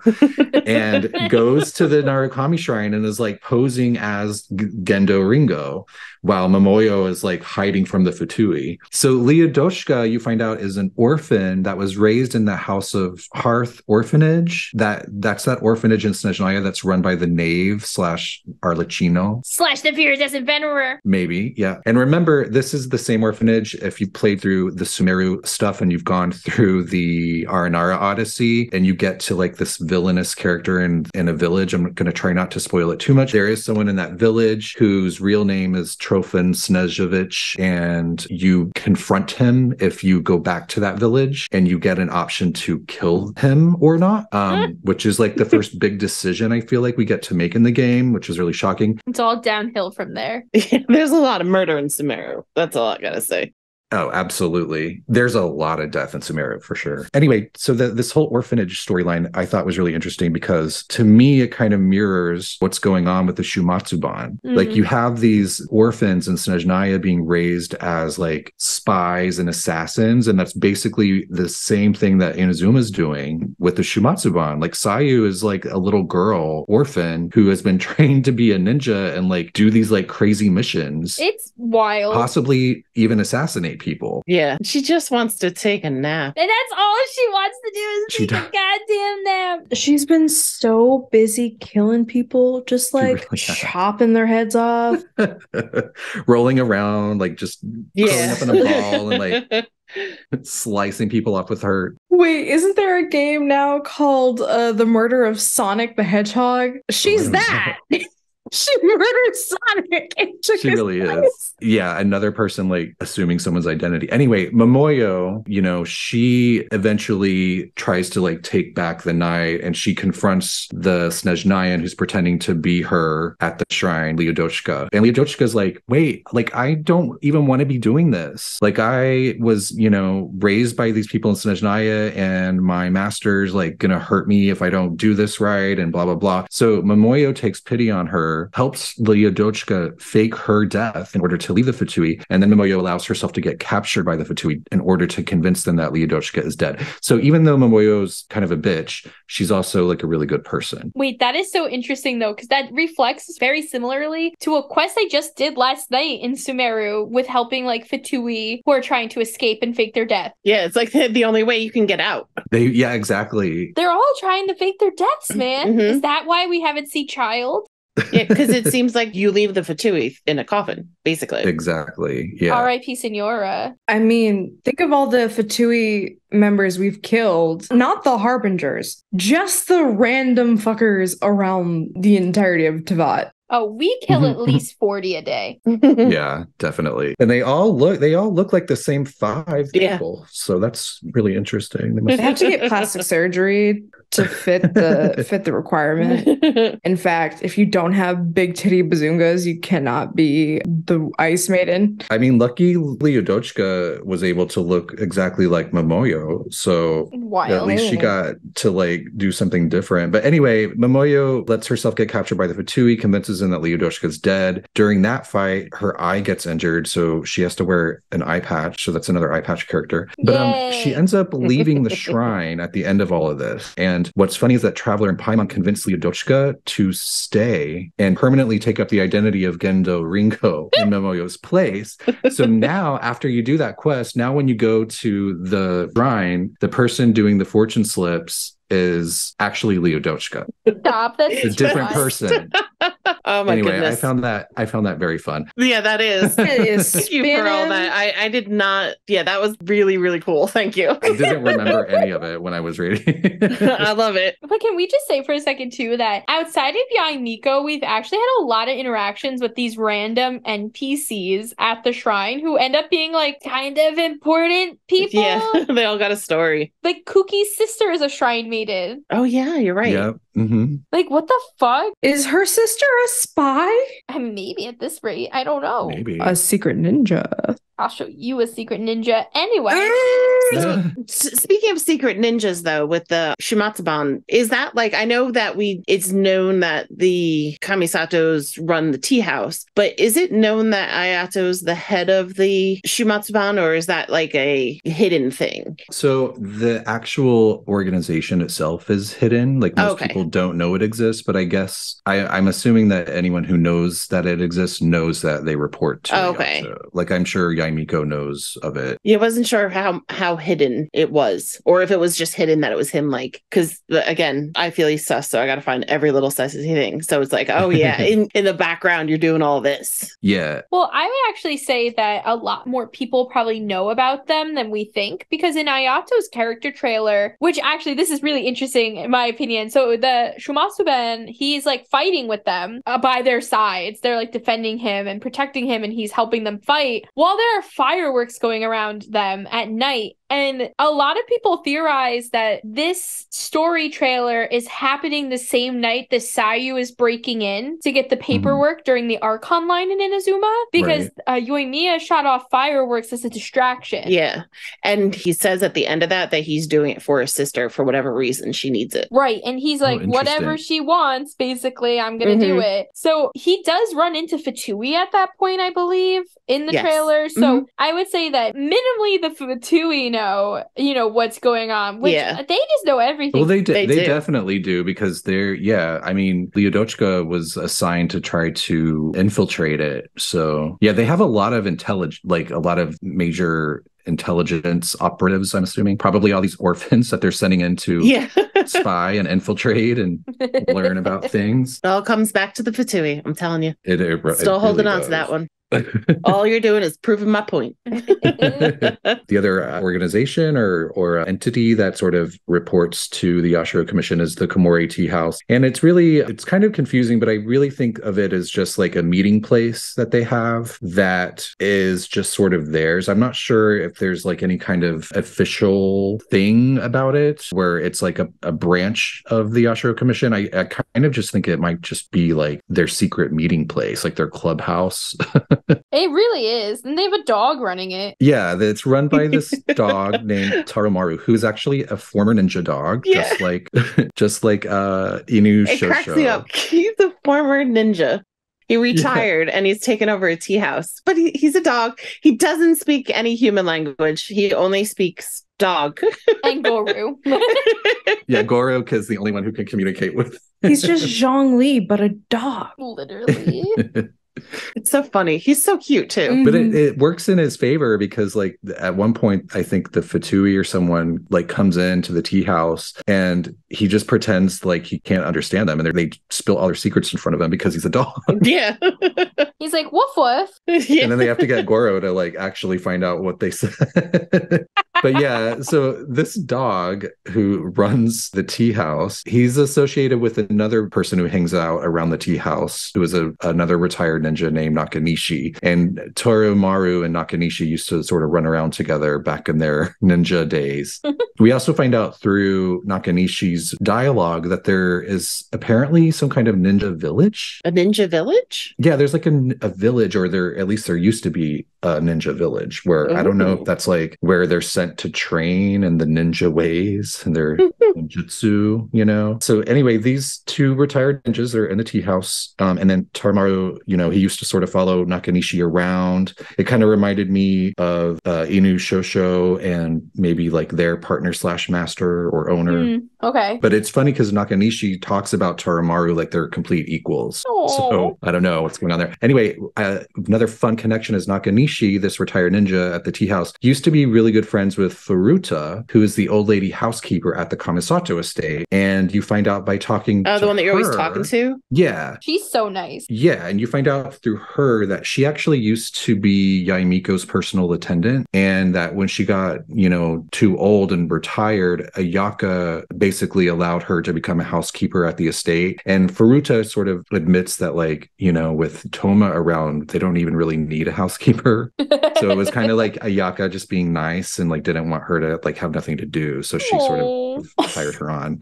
and goes to the Narukami Shrine and is like posing as Gendo Ringo, while Momoyo is like hiding from the Fatui. So Lyadoshka, you find out, is an orphan that was raised in the House of Hearth orphanage. That's that orphanage in Snezhnaya that's run by the knave slash Arlecchino. Slash the Viridescent Venerer. Maybe, yeah. And remember, this is the same orphanage if you played through the Sumeru stuff and you've gone through the Aranara Odyssey and you get to like this villainous character in a village. I'm going to try not to spoil it too much. There is someone in that village whose real name is Trofan Snezhevich, and you confront him if you go back to that village, and you get an option to kill him or not, which is like the first big decision I feel like we get to make in the game, which is really shocking. It's all downhill from there. There's a lot of murder in Sumeru. That's all I gotta say. Oh, absolutely. There's a lot of death in Sumeru for sure. Anyway, so this whole orphanage storyline I thought was really interesting because to me, it kind of mirrors what's going on with the Shumatsuban. Like you have these orphans in Snezhnaya being raised as like spies and assassins. And that's basically the same thing that Inazuma's doing with the Shumatsuban. Like Sayu is like a little girl orphan who has been trained to be a ninja and like do these like crazy missions. It's wild. Possibly even assassinate people. Yeah, she just wants to take a nap. And that's all she wants to do is take a goddamn nap. She's been so busy killing people, just like really has. chopping their heads off. Rolling around, like just curling up in a ball and like slicing people up with her. Wait, isn't there a game now called The Murder of Sonic the Hedgehog? She's that. She murdered Sonic and took She his really place. is. Yeah, another person like assuming someone's identity. Anyway, Momoyo, you know, she eventually tries to like take back the night, and she confronts the Snezhnayan who's pretending to be her at the shrine, Lyadoshka. And Lyadoshka's like, wait, like I don't even want to be doing this. Like I was, you know, raised by these people in Snezhnaya, and my master's like gonna hurt me if I don't do this right, and blah blah blah. So Momoyo takes pity on her, helps Lyadoshka fake her death in order to leave the Fatui, and then Momoyo allows herself to get captured by the Fatui in order to convince them that Lyadoshka is dead. So even though Momoyo's kind of a bitch, she's also like a really good person. Wait, that is so interesting though, because that reflects very similarly to a quest I just did last night in Sumeru with helping like Fatui who are trying to escape and fake their death. Yeah, it's like the only way you can get out. Yeah, exactly. They're all trying to fake their deaths, man. Mhm. Is that why we haven't seen Child? Yeah, because it seems like you leave the Fatui in a coffin, basically. Exactly. Yeah. R.I.P. Senora. I mean, think of all the Fatui members we've killed. Not the Harbingers, just the random fuckers around the entirety of Teyvat. Oh, we kill at least 40 a day. Yeah, definitely. And they all look like the same 5 people. So that's really interesting. They They must have to get plastic surgery to fit the requirement. In fact, if you don't have big titty bazungas, you cannot be the Ice Maiden. I mean, lucky Lyadoshka was able to look exactly like Momoyo, so Wild. at least she got to like do something different. But anyway, Momoyo lets herself get captured by the Fatui, convinces him that Lyadoshka's dead. During that fight, her eye gets injured, so she has to wear an eye patch. So that's another eye patch character. But she ends up leaving the shrine at the end of all of this. And what's funny is that Traveler and Paimon convinced Lyadoshka to stay and permanently take up the identity of Gendo Ringo in Momoyo's place. So now, after you do that quest, now when you go to the shrine, the person doing the fortune slips is actually Leodochka. Stop. That's It's a different too much. person. Oh my Anyway, goodness. I found that very fun. Yeah, that is. It is Thank you for all that. I did not. Yeah, that was really, really cool. Thank you. I didn't remember any of it when I was reading. I love it. But can we just say for a second too that outside of Yae Miko, we've actually had a lot of interactions with these random NPCs at the shrine who end up being like kind of important people. Yeah, they all got a story. Like Kuki's sister is a shrine maiden. Oh yeah, you're right. Yep. Mm-hmm. Like what the fuck? Is her sister a spy? Maybe at this rate, I don't know. Maybe. A secret ninja. I'll show you a secret ninja anyway. So, speaking of secret ninjas, though, with the Shumatsuban, is that like, I know that it's known that the Kamisatos run the tea house, but is it known that Ayato's the head of the Shumatsuban, or is that like a hidden thing? So the actual organization itself is hidden. Like most people don't know it exists, but I guess I'm assuming that anyone who knows that it exists knows that they report to Ayato. Like I'm sure Yae Miko knows of it. Yeah, I wasn't sure how hidden it was, or if it was just hidden that it was him. Like, because again, I feel he's sus, so I got to find every little sussy thing. So it's like, oh yeah, in the background, you're doing all this. Yeah. Well, I would actually say that a lot more people probably know about them than we think, because in Ayato's character trailer, which actually this is really interesting in my opinion. So the Shumatsuban, he's like fighting with them by their sides. They're like defending him and protecting him, and he's helping them fight while there are fireworks going around them at night. And a lot of people theorize that this story trailer is happening the same night the Sayu is breaking in to get the paperwork during the Archon line in Inazuma, because Yoimiya shot off fireworks as a distraction. Yeah. And he says at the end of that he's doing it for his sister for whatever reason she needs it. Right. And he's like, whatever she wants, basically, I'm going to do it. So he does run into Fatui at that point, I believe, in the trailer. So I would say that minimally the Fatui know what's going on, which they just know everything. Well, they definitely do, because I mean, Leodochka was assigned to try to infiltrate it. So yeah, they have a lot of a lot of major intelligence operatives, I'm assuming, probably all these orphans that they're sending in to spy and infiltrate and learn about things. It all comes back to the Fatui, I'm telling you. Still holding on to that one. All you're doing is proving my point. The other organization or entity that sort of reports to the Yashiro Commission is the Komori Tea House. And it's kind of confusing, but I really think of it as just like a meeting place that they have that is just sort of theirs. I'm not sure if there's like any kind of official thing about it where it's like a branch of the Yashiro Commission. I kind of just think it might just be like their secret meeting place, like their clubhouse. It really is. And they have a dog running it. Yeah, it's run by this dog named Taromaru, who's actually a former ninja dog, just like Inu Shosho. It cracks me up. He's a former ninja. He retired and he's taken over a tea house. But he's a dog. He doesn't speak any human language. He only speaks dog. And Goro. Yeah, Goro is the only one who can communicate with. He's just Zhongli, but a dog. Literally. It's so funny. He's so cute too. But it works in his favor, because like at one point I think the Fatui or someone like comes into the tea house and he just pretends like he can't understand them, and they spill all their secrets in front of him because he's a dog. Yeah. He's like, woof woof. Yeah. And then they have to get Goro to like actually find out what they said. But yeah, so this dog who runs the tea house, he's associated with another person who hangs out around the tea house, who is another retired ninja named Nakanishi. And Toromaru and Nakanishi used to sort of run around together back in their ninja days. We also find out through Nakanishi's dialogue that there is apparently some kind of ninja village. A ninja village? Yeah, there's like a village, or at least there used to be a ninja village where I don't know if that's like where they're sent to train and the ninja ways and their ninjutsu, So anyway, these two retired ninjas are in the tea house. And then Tamaru, he used to sort of follow Nakanishi around. It kind of reminded me of Inu Shosho and maybe like their partner / master or owner. Okay. But it's funny because Nakanishi talks about Tarumaru like they're complete equals. Aw. So I don't know what's going on there. Anyway, another fun connection is Nakanishi, this retired ninja at the tea house, used to be really good friends with Furuta, who is the old lady housekeeper at the Kamisato estate. And you find out by talking to the one that you're always her- talking to? Yeah. She's so nice. Yeah, and you find out through her that she actually used to be Yaimiko's personal attendant, and that when she got, too old and retired, Ayaka basically allowed her to become a housekeeper at the estate. And Furuta sort of admits that, with Toma around, they don't even really need a housekeeper. So it was kind of like Ayaka just being nice and didn't want her to have nothing to do. So she sort of hired her on.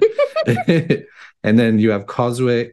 And then you have Kozue,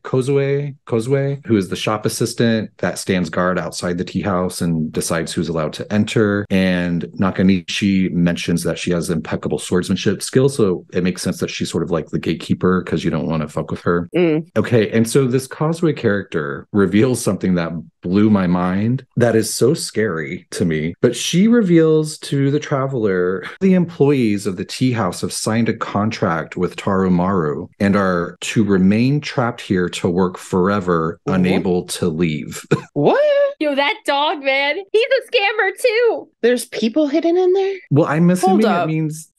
who is the shop assistant that stands guard outside the tea house and decides who's allowed to enter. And Nakanishi mentions that she has impeccable swordsmanship skills, so it makes sense that she's sort of like the gatekeeper because you don't want to fuck with her. Okay, and so this Kozue character reveals something that blew my mind that is so scary to me. But she reveals to the traveler the employees of the tea house have signed a contract with Tarumaru and are to remain trapped here to work forever, unable to leave. What? Yo, that dog, man. He's a scammer too. There's people hidden in there? Well, I'm assuming up. it means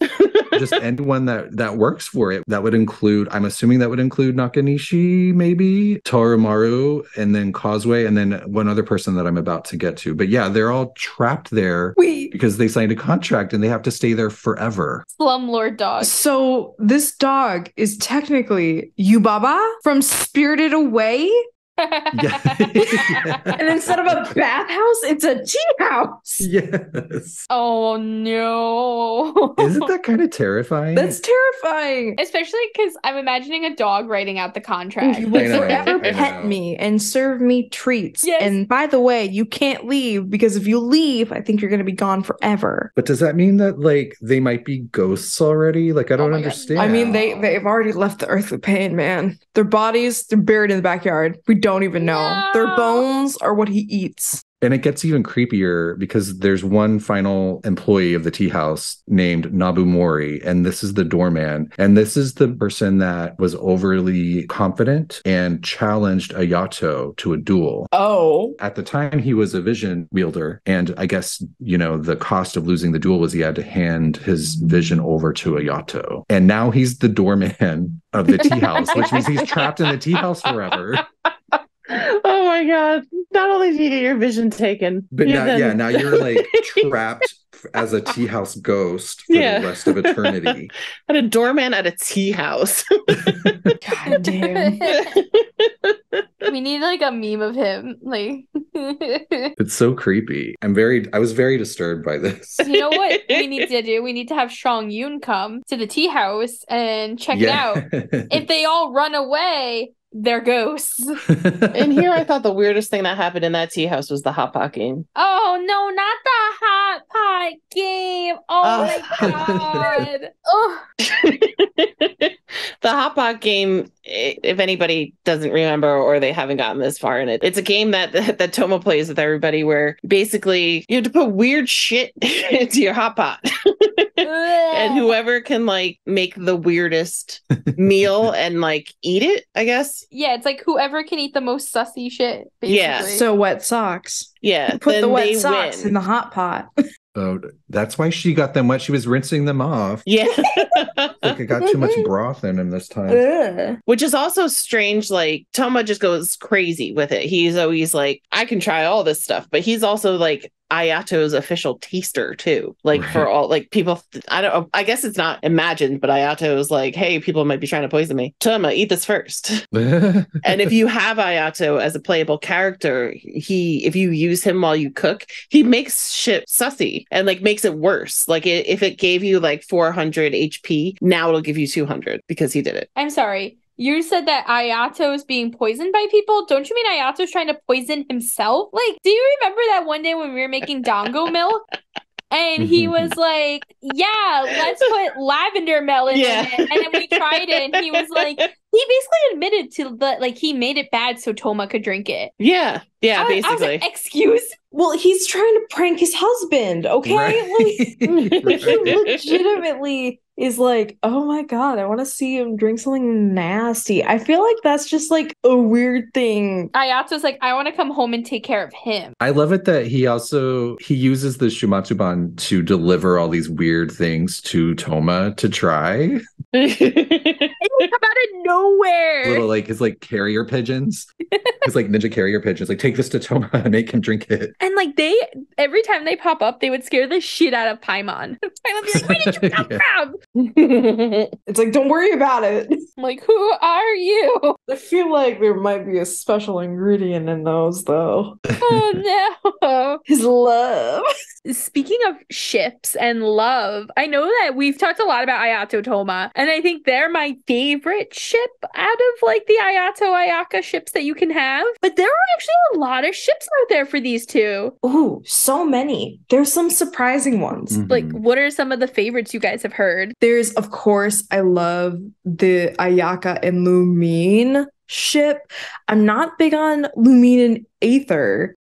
just anyone that works for it. That would include, I'm assuming that would include Nakanishi, maybe, Tarumaru, and then Kozue, and then one other person that I'm about to get to. But yeah, they're all trapped there because they signed a contract and they have to stay there forever. Slumlord dog. So this dog is technically Yubaba from Spirited Away. Yeah. And instead of a bathhouse, it's a tea house. Yes. Oh no. Isn't that kind of terrifying? That's terrifying. Especially because I'm imagining a dog writing out the contract. You will I know, forever I pet know. me and serve me treats. Yes. And by the way, you can't leave because if you leave, I think you're going to be gone forever. But does that mean that they might be ghosts already? I don't my God. understand. I mean, they've already left the earth with pain, man. Their bodies, they're buried in the backyard. We don't even know. No. Their bones are what he eats. And it gets even creepier because there's one final employee of the tea house named Nabumori, and this is the doorman. And this is the person that was overly confident and challenged Ayato to a duel. Oh. At the time, he was a vision wielder. And I guess, the cost of losing the duel was he had to hand his vision over to Ayato. And now he's the doorman of the tea house, which means he's trapped in the tea house forever. Oh my God. Not only do you get your vision taken, But now you're trapped as a tea house ghost for the rest of eternity. And a doorman at a tea house. God damn. We need a meme of him. It's so creepy. I was very disturbed by this. You know what we need to do? We need to have Shang Yun come to the tea house and check it out. If they all run away, they're ghosts. And here I thought the weirdest thing that happened in that tea house was the hot pot game. Oh no, not the hot pot game. Oh my God. Oh. The hot pot game, if anybody doesn't remember or they haven't gotten this far in it, it's a game that Toma plays with everybody where basically you have to put weird shit into your hot pot. And whoever can make the weirdest meal and eat it, I guess. Yeah, it's whoever can eat the most sussy shit, basically. Yeah. So wet socks. Yeah. Put then the they wet socks win. in the hot pot. Oh, that's why she got them wet. She was rinsing them off. Yeah. It got too much broth in him this time. Ugh. Which is also strange. Toma just goes crazy with it. He's always I can try all this stuff, but he's also Ayato's official taster too. For all people, I guess it's not imagined, but Ayato's hey, people might be trying to poison me. Toma, eat this first. And if you have Ayato as a playable character, if you use him while you cook, he makes shit sussy and makes it worse. If it gave you 400 HP, now it'll give you 200 because he did it. I'm sorry. You said that Ayato is being poisoned by people. Don't you mean Ayato's trying to poison himself? Do you remember that one day when we were making dango milk? And he was yeah, let's put lavender melon in it. And then we tried it and he was he basically admitted to he made it bad so Toma could drink it. Yeah. Yeah, I was basically. Excuse? Well, he's trying to prank his husband, okay? Right. He legitimately is like, oh my God, I want to see him drink something nasty. I feel like that's just like a weird thing. Ayato's like, I want to come home and take care of him. I love it that he uses the Shumatsuban to deliver all these weird things to Toma to try. And they come out of nowhere. Little like his like carrier pigeons. His like ninja carrier pigeons. Like, take this to Toma and make him drink it. And like every time they pop up, they would scare the shit out of Paimon. Paimon would be like, where did you come from? It's like, don't worry about it. I'm like, who are you? I feel like there might be a special ingredient in those, though. Oh no. His love. Speaking of ships and love, I know that we've talked a lot about Ayato Toma, and I think they're my favorite ship out of like the Ayato Ayaka ships that you can have. But there are actually a lot of ships out there for these two. Ooh, so many. There's some surprising ones. Mhm. Like, what are some of the favorites you guys have heard? There's, of course, I love the Ayaka and Lumine ship. I'm not big on Lumine and Aether.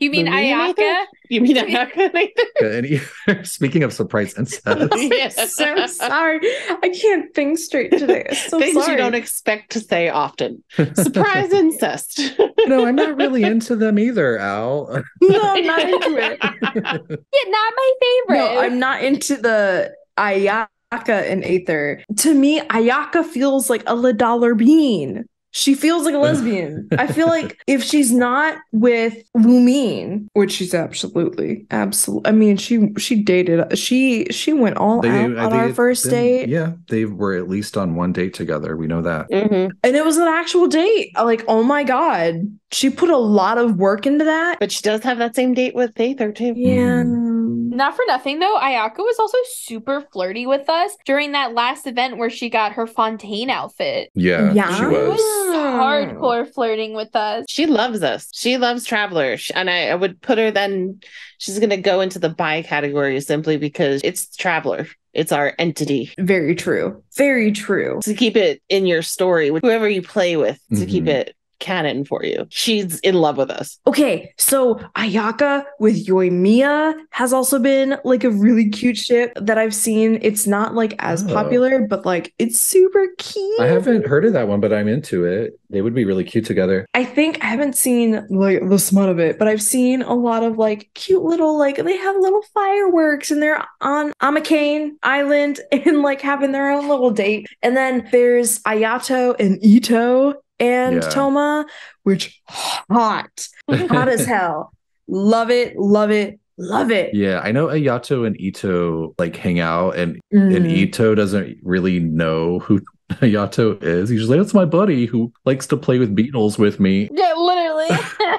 You mean Lumine Ayaka? You mean Ayaka? And speaking of surprise incest, Yes. So sorry. I can't think straight today. I'm so Things sorry. you don't expect to say often. Surprise incest. no, I'm not really into them either, Al. No, I'm not into it. Yeah, not my favorite. No, I'm not into the Ayaka and Aether. To me, Ayaka feels like a $1 bean. She feels like a lesbian. I feel like if she's not with Lumine, which she's absolutely. I mean, she dated. She went all out on our first date. Yeah, they were at least on one date together. We know that. Mhm. And it was an actual date. Like, oh my God. She put a lot of work into that. But she does have that same date with Aether too. Yeah. Not for nothing though, Ayaka was also super flirty with us during that last event where she got her Fontaine outfit. Yeah, Yeah. she It was. was hardcore flirting with us. She loves us. She loves Traveler. And I would put her then, she's going to go into the bi category simply because it's Traveler. It's our entity. Very true. Very true. To keep it in your story with whoever you play with, to keep Mhm. it canon for you. She's in love with us. Okay, so Ayaka with Yoimiya has also been like a really cute ship that I've seen. It's not like as Oh. popular, but like it's super cute. I haven't heard of that one, but I'm into it. They would be really cute together. I think I haven't seen like the smut of it, but I've seen a lot of like cute little like they have little fireworks and they're on Amakane Island and like having their own little date. And then there's Ayato and Ito and Yeah. Toma, which hot as hell. Love it, love it, love it. Yeah, I know Ayato and Ito like hang out, and Mm. Ito doesn't really know who Ayato is. He's just like, that's my buddy who likes to play with beetles with me. Yeah, literally.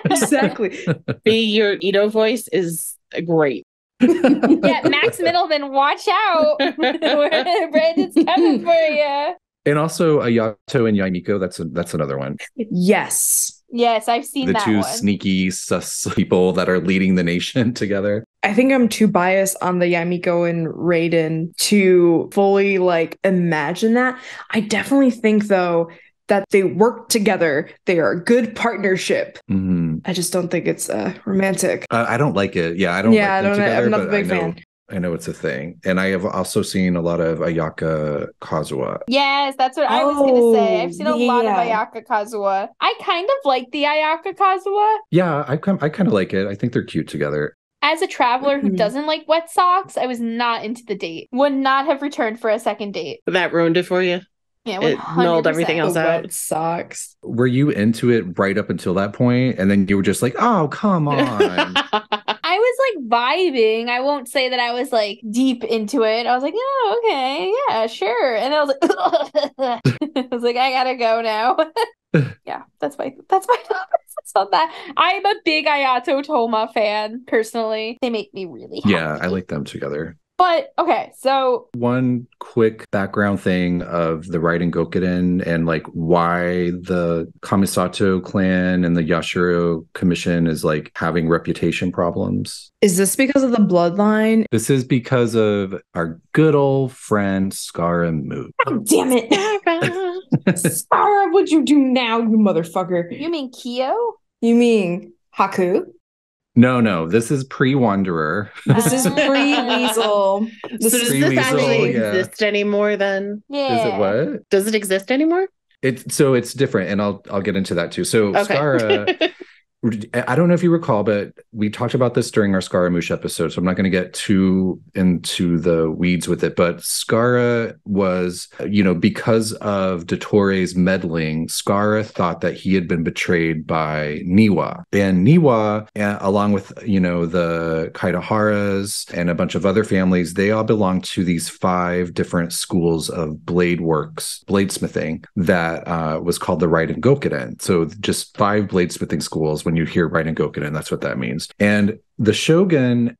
Exactly. B, your Ito voice is great. Yeah, Max Middleton, watch out. Brandon's coming for you. And also Ayato and Yaimiko, that's another one. Yes. Yes, I've seen The that two one. sneaky sus people that are leading the nation together. I think I'm too biased on the Yamiko and Raiden to fully like imagine that. I definitely think though that they work together. They are a good partnership. Mhm. I just don't think it's romantic. I don't like it. Yeah, I don't Yeah, like them together, I'm not a but big I know, fan. I know it's a thing. And I have also seen a lot of Ayaka Kazuha. Yes, that's what I was gonna say. I've seen a lot of yeah. Ayaka Kazuha. I kind of like the Ayaka Kazuha. Yeah, I kind of like it. I think they're cute together. As a traveler who Mhm. doesn't like wet socks, I was not into the date. Would not have returned for a second date. That ruined it for you. Yeah, It 100%. nulled everything else The out. wet socks. Were you into it right up until that point, and then you were just like, "Oh, come on." I was like vibing. I won't say that I was like deep into it. I was like, oh, okay, yeah, sure. And I was like, I was like, I gotta go now. Yeah, that's my thoughts on that. I'm a big Ayato Toma fan, personally. They make me really happy. Yeah, I like them together. But okay, so One quick background thing of the Raiden Gokuden and like why the Kamisato clan and the Yashiro Commission is like having reputation problems. Is this because of the bloodline? This is because of our good old friend Skara Moot. God damn it. Sarah, what'd you do now, you motherfucker? you mean Kyo? You mean Haku? No. This is pre-Wanderer. This is pre-Weasel. So does this Pre-Weasel, actually yeah. exist anymore then? Yeah. Is it what? Does it exist anymore? It's different, and I'll get into that too. So Okay. Skara, I don't know if you recall, but we talked about this during our Scaramouche episode, so I'm not going to get too into the weeds with it. But Skara was, because of Dottore meddling, Skara thought that he had been betrayed by Niwa. And Niwa, along with, the Kaitaharas and a bunch of other families, they all belonged to these 5 different schools of bladesmithing, that was called the Raiden Gokuden. So just 5 bladesmithing schools. When you hear Raiden Gokuden, that's what that means. And the shogun,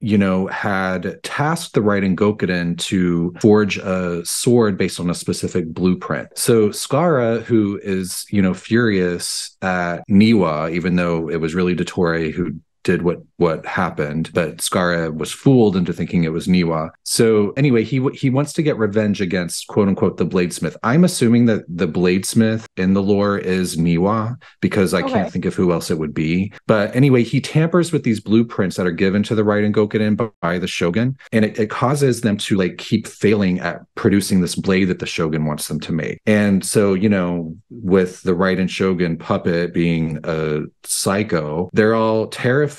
had tasked the Raiden Gokuden to forge a sword based on a specific blueprint. So Skara, who is, furious at Niwa, even though it was really Dottore who did what happened, but Skara was fooled into thinking it was Niwa. So anyway, he wants to get revenge against, quote unquote, the bladesmith. I'm assuming that the bladesmith in the lore is Niwa, because I can't think of who else it would be. But anyway, he tampers with these blueprints that are given to the Raiden Gokuden by the shogun, and it causes them to keep failing at producing this blade that the shogun wants them to make. And so, with the Raiden shogun puppet being a psycho, they're all terrified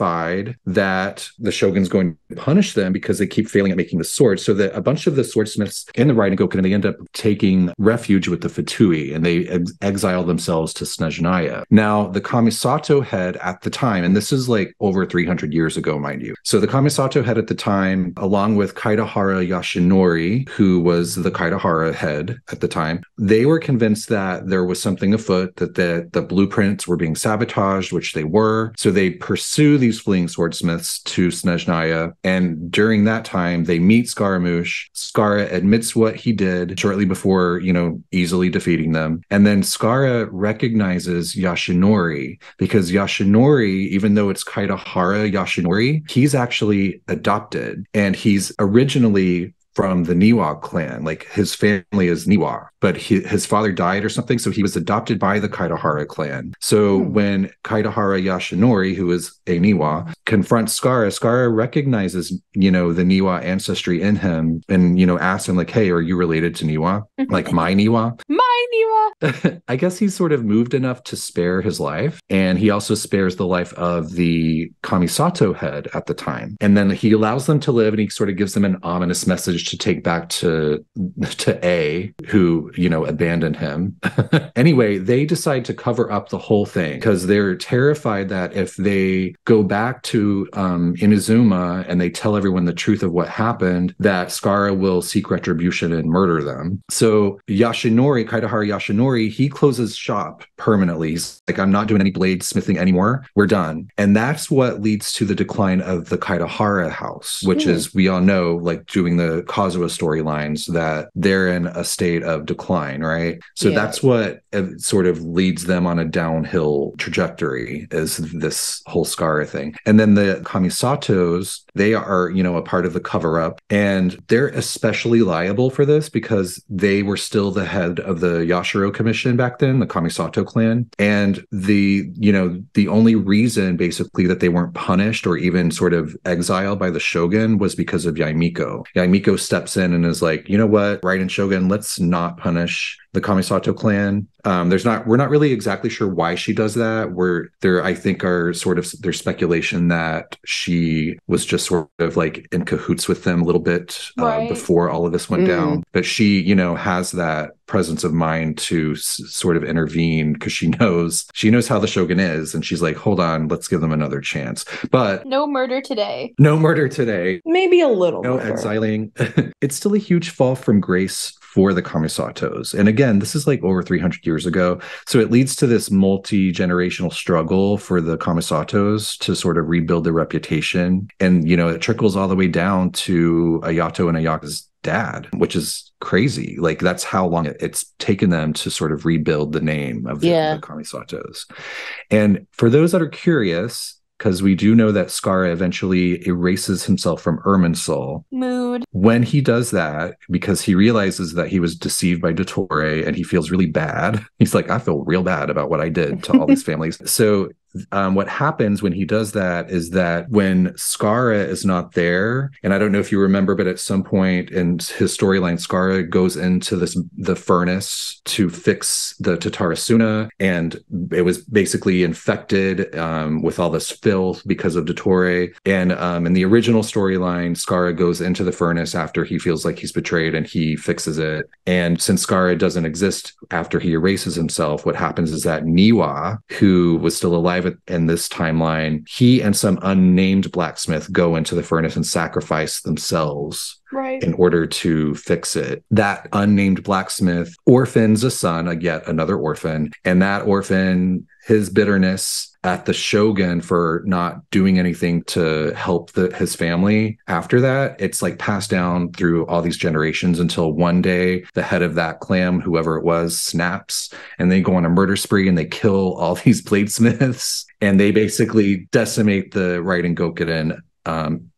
that the shogun's going to punish them because they keep failing at making the sword. So that a bunch of the swordsmiths in the Raiden Gokuden, they end up taking refuge with the Fatui, and they exile themselves to Snezhnaya. Now, the Kamisato head at the time, and this is over 300 years ago, mind you. So the Kamisato head at the time, along with Kaitahara Yashinori, who was the Kaitahara head at the time, they were convinced that there was something afoot, that the blueprints were being sabotaged, which they were. So they pursue these fleeing swordsmiths to Snezhnaya, and during that time they meet Scaramouche. Skara admits what he did shortly before, easily defeating them, and then Skara recognizes Yashinori, because Yashinori, even though it's Kaitahara Yashinori, he's actually adopted, and he's originally from the Niwa clan. His family is Niwa, but his father died or something, so he was adopted by the Kaitahara clan. So when Kaitahara Yashinori, who is a Niwa, confronts Skara recognizes, the Niwa ancestry in him, and, asks him, hey, are you related to Niwa? My Niwa? My Niwa! I guess he's sort of moved enough to spare his life, and he also spares the life of the Kamisato head at the time. And then he allows them to live, and he sort of gives them an ominous message to take back to A, who, abandoned him. Anyway, they decide to cover up the whole thing because they're terrified that if they go back to Inazuma and they tell everyone the truth of what happened, that Skara will seek retribution and murder them. So Kaitahara Yashinori, he closes shop permanently. He's I'm not doing any blade smithing anymore. We're done. And that's what leads to the decline of the Kaitahara house, which is, we all know, doing the Kazuha storylines, that they're in a state of decline, right? So that's what sort of leads them on a downhill trajectory, is this whole Skara thing. And then the Kamisatos, they are, a part of the cover-up, and they're especially liable for this because they were still the head of the Yashiro Commission back then, the Kamisato clan. And the only reason basically that they weren't punished or even sort of exiled by the shogun was because of Yaimiko. Yaimiko steps in and is like, you know what, Raiden Shogun, let's not punish the Kamisato clan. We're not really exactly sure why she does that. I think there's speculation that she was just sort of in cahoots with them a little bit before all of this went down. But she, has that presence of mind to sort of intervene because she knows how the shogun is, and she's like, hold on, let's give them another chance. But no murder today. Maybe a little. No exiling. It's still a huge fall from grace for the Kamisatos. And again, this is over 300 years ago. So it leads to this multi-generational struggle for the Kamisatos to sort of rebuild their reputation. And, it trickles all the way down to Ayato and Ayaka's dad, which is crazy. That's how long it's taken them to sort of rebuild the name of the Kamisatos. And for those that are curious, because we do know that Skara eventually erases himself from Irminsul. Mood. When he does that, because he realizes that he was deceived by Dottore and he feels really bad. He's like, I feel real bad about what I did to all these families. So what happens when he does that is that when Skara is not there, and I don't know if you remember, but at some point in his storyline, Skara goes into the furnace to fix the Tatarasuna, and it was basically infected with all this filth because of Dottore. And in the original storyline, Skara goes into the furnace after he feels like he's betrayed, and he fixes it. And since Skara doesn't exist after he erases himself, what happens is that Niwa, who was still alive in this timeline, he and some unnamed blacksmith go into the furnace and sacrifice themselves in order to fix it. That unnamed blacksmith orphans a son, yet another orphan, and that orphan, his bitterness at the shogun for not doing anything to help his family after that, it's like passed down through all these generations until one day the head of that clan, whoever it was, snaps, and they go on a murder spree and they kill all these bladesmiths, and they basically decimate the Raiden Gokuden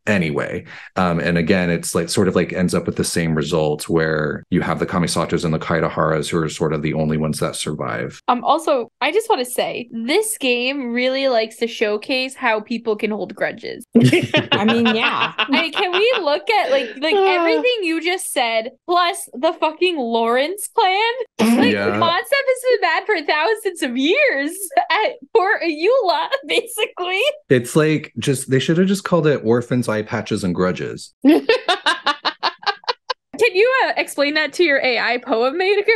anyway. And again, it's like sort of like ends up with the same result where you have the Kamisatos and the Kaidaharas who are sort of the only ones that survive. Also, I just want to say this game really likes to showcase how people can hold grudges. I mean, yeah. I mean, can we look at like everything you just said plus the fucking Lawrence clan? Like the concept has been bad for thousands of years for Eula, basically. It's like they should have just called it Orphans, Eye Patches, and Grudges. Can you explain that to your AI poem maker,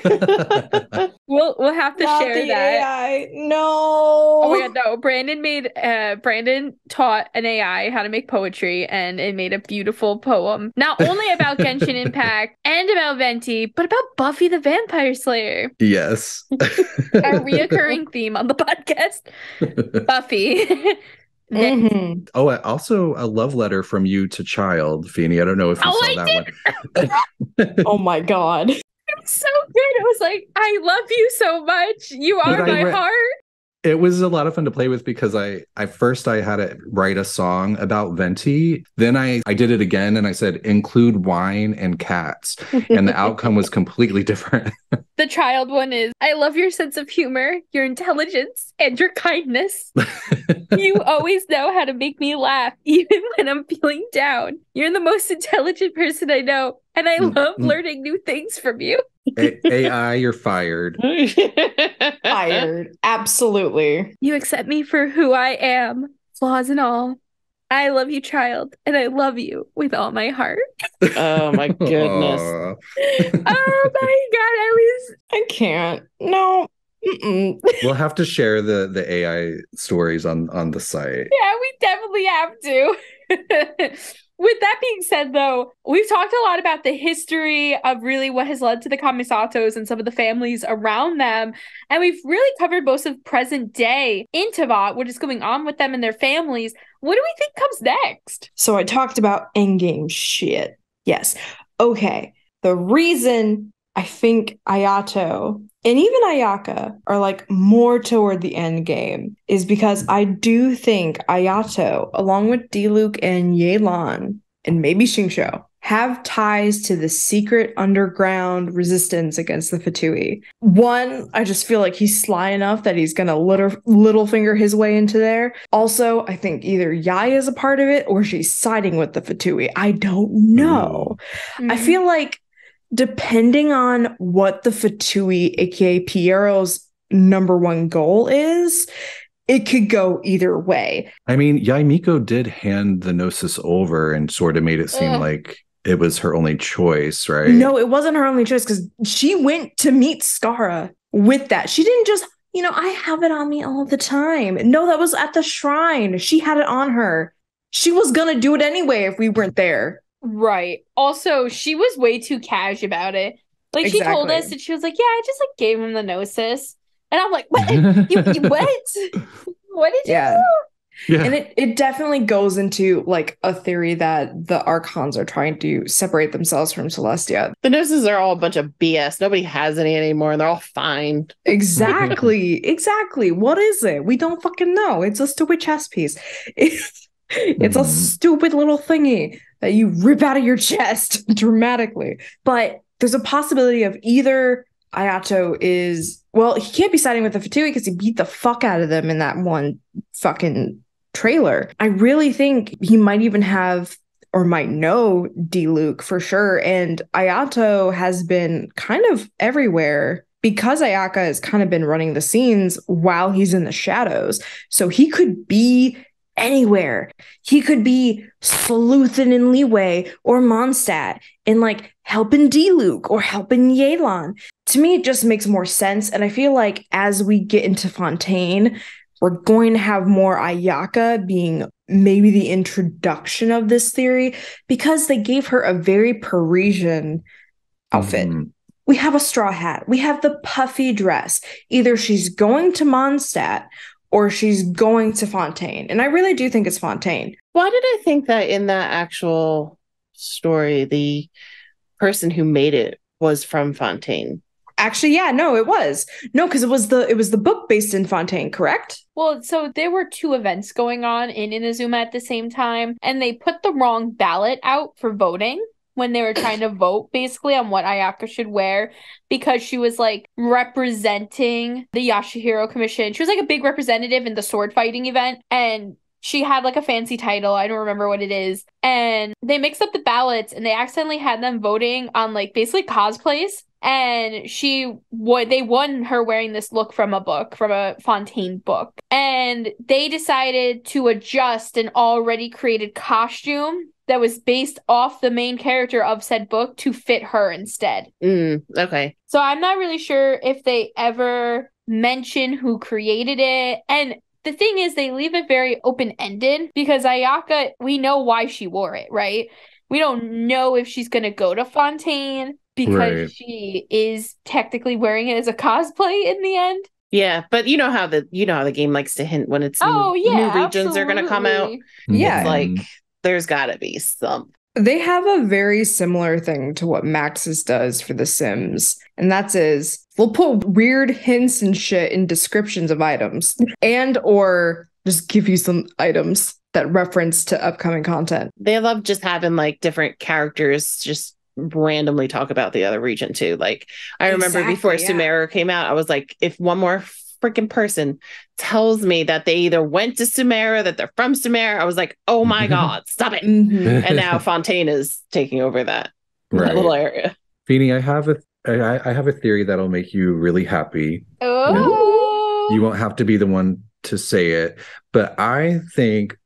Brandon? we'll have to Not share the that. AI. No. Oh my god, no. Brandon taught an AI how to make poetry, and it made a beautiful poem. Not only about Genshin Impact and about Venti, but about Buffy the Vampire Slayer. Yes. A reoccurring theme on the podcast. Buffy. Mm-hmm. Oh, also a love letter from you to Child, Feeny. I don't know if you saw that one. Oh my god. It was so good. It was like, I love you so much. You are my heart. It was a lot of fun to play with because I had to write a song about Venti. Then I did it again and I said, include wine and cats. And the outcome was completely different. The Child one is, I love your sense of humor, your intelligence, and your kindness. You always know how to make me laugh, even when I'm feeling down. You're the most intelligent person I know, and I love learning new things from you. AI, you're fired. Fired. Absolutely. You accept me for who I am, flaws and all. I love you, Child, and I love you with all my heart. Oh my goodness. Oh my god, I can't. No. Mm-mm. We'll have to share the AI stories on the site. Yeah, we definitely have to. With that being said, though, we've talked a lot about the history of really what has led to the Kamisatos and some of the families around them. And we've really covered most of present day in Teyvat, what is going on with them and their families. What do we think comes next? So I talked about endgame shit. Yes. Okay. The reason I think Ayato and even Ayaka are like more toward the end game is because I do think Ayato, along with Diluc and Yelan, and maybe Xingqiu, have ties to the secret underground resistance against the Fatui. One, I just feel like he's sly enough that he's gonna little finger his way into there. Also, I think either Yai is a part of it or she's siding with the Fatui. I don't know. I feel like depending on what the Fatui, aka Piero's #1 goal is, it could go either way. I mean, Yai Miko did hand the Gnosis over and sort of made it seem like it was her only choice, right? No, it wasn't her only choice because she went to meet Skara with that. She didn't just, I have it on me all the time. No, that was at the shrine. She had it on her. She was gonna do it anyway if we weren't there. Right. Also, she was way too cash about it. Like, She told us that she was like, yeah, I just gave him the Gnosis. And I'm like, what? you what? What did you do? Yeah. And it definitely goes into a theory that the Archons are trying to separate themselves from Celestia. The Gnosis are all a bunch of BS. Nobody has any anymore, and they're all fine. Exactly. Exactly. What is it? We don't fucking know. It's a stupid chess piece. It's a stupid little thingy that you rip out of your chest dramatically. But there's a possibility of either Ayato is, well, he can't be siding with the Fatui because he beat the fuck out of them in that one fucking trailer. I really think he might even have or might know D-Luke for sure. And Ayato has been kind of everywhere because Ayaka has kind of been running the scenes while he's in the shadows. So he could be anywhere. He could be sleuthing in Liyue or Mondstadt and like helping D-Luke or helping Yelan. To me, it just makes more sense. And I feel like as we get into Fontaine, we're going to have more Ayaka being maybe the introduction of this theory because they gave her a very Parisian outfit. Mm-hmm. We have a straw hat. We have the puffy dress. Either she's going to Mondstadt or she's going to Fontaine. And I really do think it's Fontaine. Why did I think that in that actual story, the person who made it was from Fontaine? Actually, yeah, no, it was. No, because it was the book based in Fontaine, correct? Well, so there were two events going on in Inazuma at the same time, and they put the wrong ballot out for voting when they were trying to vote basically on what Ayaka should wear because she was like representing the Yashahiro Commission. She was like a big representative in the sword fighting event, and she had like a fancy title. I don't remember what it is. And they mixed up the ballots and they accidentally had them voting on like basically cosplays. And they won her wearing this look from a Fontaine book. And they decided to adjust an already created costume that was based off the main character of said book to fit her instead. Okay. So I'm not really sure if they ever mention who created it. And the thing is, they leave it very open-ended because Ayaka, we know why she wore it, right? We don't know if she's going to go to Fontaine because she is technically wearing it as a cosplay in the end. Yeah, but you know how the game likes to hint when it's new regions are going to come out. Yeah, it's like there's got to be some. They have a very similar thing to what Maxis does for The Sims, and that's they'll put weird hints and shit in descriptions of items, and or just give you some items that reference to upcoming content. They love just having like different characters just randomly talk about the other region too. Like I remember before Sumeru came out, I was like, if one more freaking person tells me that they either went to Sumeru, that they're from Sumeru, I was like, oh my god, stop it. And now Fontaine is taking over that little area. Feeny, I have a theory that'll make you really happy. Oh, you won't have to be the one to say it, but I think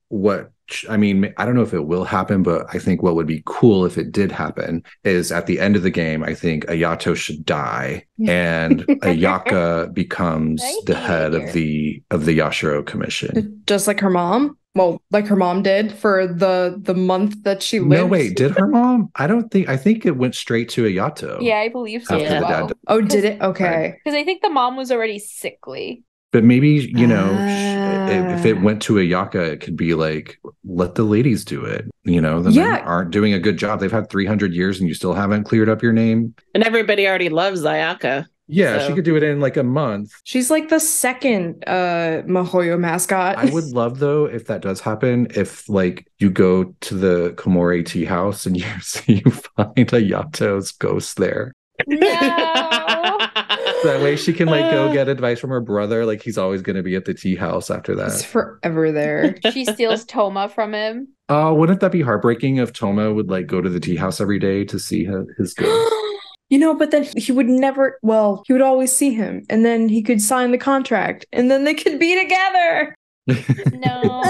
I don't know if it will happen, but I think what would be cool if it did happen is at the end of the game, I think Ayato should die and Ayaka becomes the head of the Yashiro Commission. Just like her mom? Well, like her mom did for the month that she lived. No, wait, did her mom? I think it went straight to Ayato. Yeah, I believe so. Oh, did it? Okay. Because I think the mom was already sickly. But maybe, if it went to Ayaka, it could be like, let the ladies do it. The men aren't doing a good job. They've had 300 years and you still haven't cleared up your name. And everybody already loves Ayaka. Yeah, so. She could do it in like a month. She's like the second Mihoyo mascot. I would love, though, if that does happen, if like you go to the Komore tea house and you find Ayato's ghost there. No. That way she can like go get advice from her brother. Like he's always going to be at the tea house after that. He's forever there. She steals Toma from him. Oh, wouldn't that be heartbreaking if Toma would like go to the tea house every day to see his ghost? But then he would he would always see him and then he could sign the contract and then they could be together. No.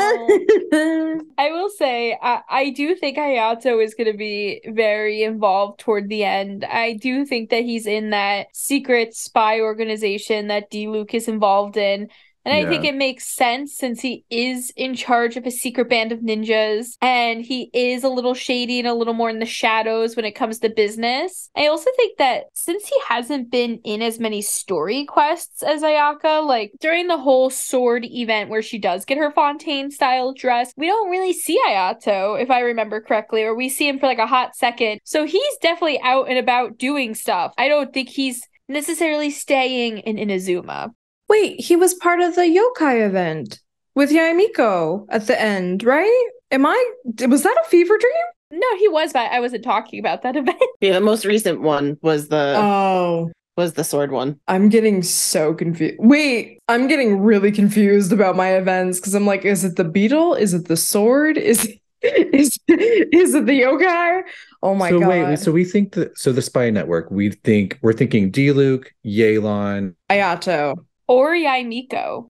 I will say, I do think Hayato is going to be very involved toward the end. I do think that he's in that secret spy organization that D-Luke is involved in. And I think it makes sense since he is in charge of a secret band of ninjas and he is a little shady and a little more in the shadows when it comes to business. I also think that since he hasn't been in as many story quests as Ayaka, like during the whole sword event where she does get her Fontaine style dress, we don't really see Ayato, if I remember correctly, or we see him for like a hot second. So he's definitely out and about doing stuff. I don't think he's necessarily staying in Inazuma. Wait, he was part of the yokai event with Yaemiko at the end, right? Was that a fever dream? No, he was, but I wasn't talking about that event. Yeah, the most recent one was the was the sword one. I'm getting so confused. Wait, I'm getting really confused about my events because I'm like, is it the beetle? Is it the sword? Is it the yokai? Oh my god. Wait, so we think that the spy network, we're thinking Diluc, Yelan, Ayato. Or Yaimiko.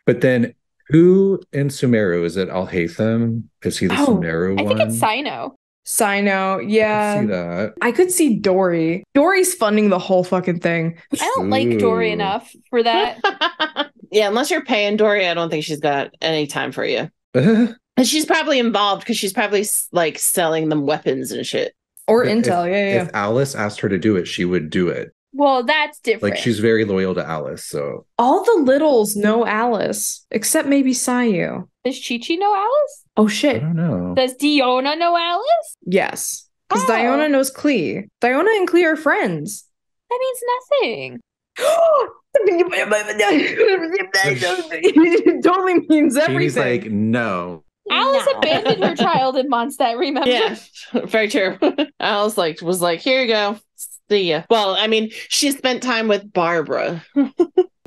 but then who in Sumeru? Is it Alhaitham? Is he the Sumeru I one? think it's Sino. Sino, yeah. I could see that. I could see Dory. Dory's funding the whole fucking thing. I don't like Dory Ooh. enough for that. Yeah, unless you're paying Dory, I don't think she's got any time for you. And she's probably involved because she's probably like selling them weapons and shit. Or intel, yeah. If Alice asked her to do it, she would do it. Well, that's different. Like she's very loyal to Alice, so All the littles know Alice, except maybe Sayu. Does Chi-Chi know Alice? Oh I shit. don't know. Does Diona know Alice? Yes. Because Oh. Diona knows Klee. Diona and Klee are friends. That means nothing. It totally means He's everything. like, no. Alice No. abandoned her child in Mondstadt, remember? Yeah, very true. Alice was like, here you go. See ya. Well, I mean, she spent time with Barbara.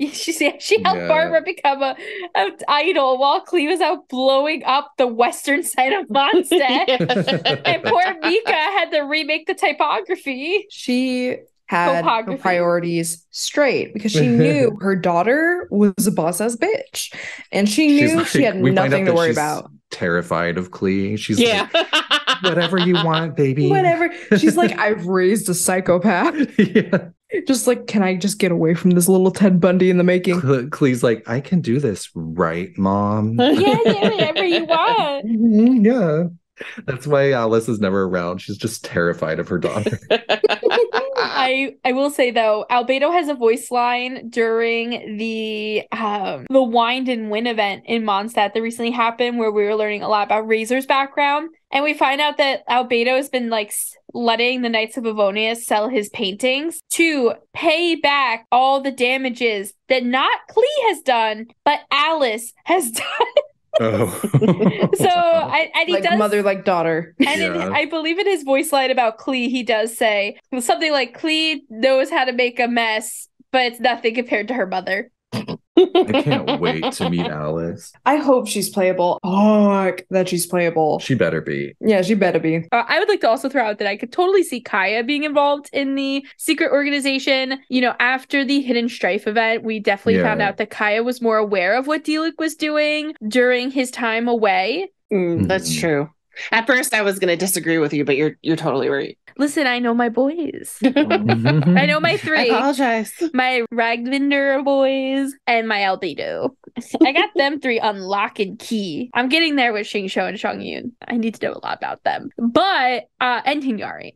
She helped Yeah. Barbara become a idol while Klee was out blowing up the western side of Mondstadt. And poor Mika had to remake the typography. She had her Topography. priorities straight because she knew her daughter was a boss ass bitch. And she knew She's she like- had we find nothing out to that worry she's about. Terrified of Klee. She's Yeah. like, whatever you want, baby. Whatever. She's like, I've raised a psychopath. Yeah. Just like, can I just get away from this little Ted Bundy in the making? Klee's like, I can do this, right, Mom? Yeah, whatever you want. Mhm, yeah. That's why Alice is never around. She's just terrified of her daughter. I will say though, Albedo has a voice line during the Wind and Win event in Mondstadt that recently happened, where we were learning a lot about Razor's background, and we find out that Albedo has been like letting the Knights of Avonia sell his paintings to pay back all the damages that not Klee has done, but Alice has done. Oh. So and he Like does mother, like daughter. And Yeah. I believe in his voice line about Klee, he does say something like, Klee knows how to make a mess, but it's nothing compared to her mother. I can't wait to meet Alice. I hope she's playable. Fuck that she's playable. She better be. Yeah, she better be. I would like to also throw out that I could totally see Kaya being involved in the secret organization. You know, after the Hidden Strife event, we definitely found Yeah. out that Kaya was more aware of what Diluc was doing during his time away. That's Mhm. true. At first, I was going to disagree with you, but you're totally right. Listen, I know my boys. Mhm. I know my I three. apologize. My Ragvinder boys and my Albedo. I got them three on lock and key. I'm getting there with Xing Shou and Shang Yun. I need to know a lot about them. But and Tingari.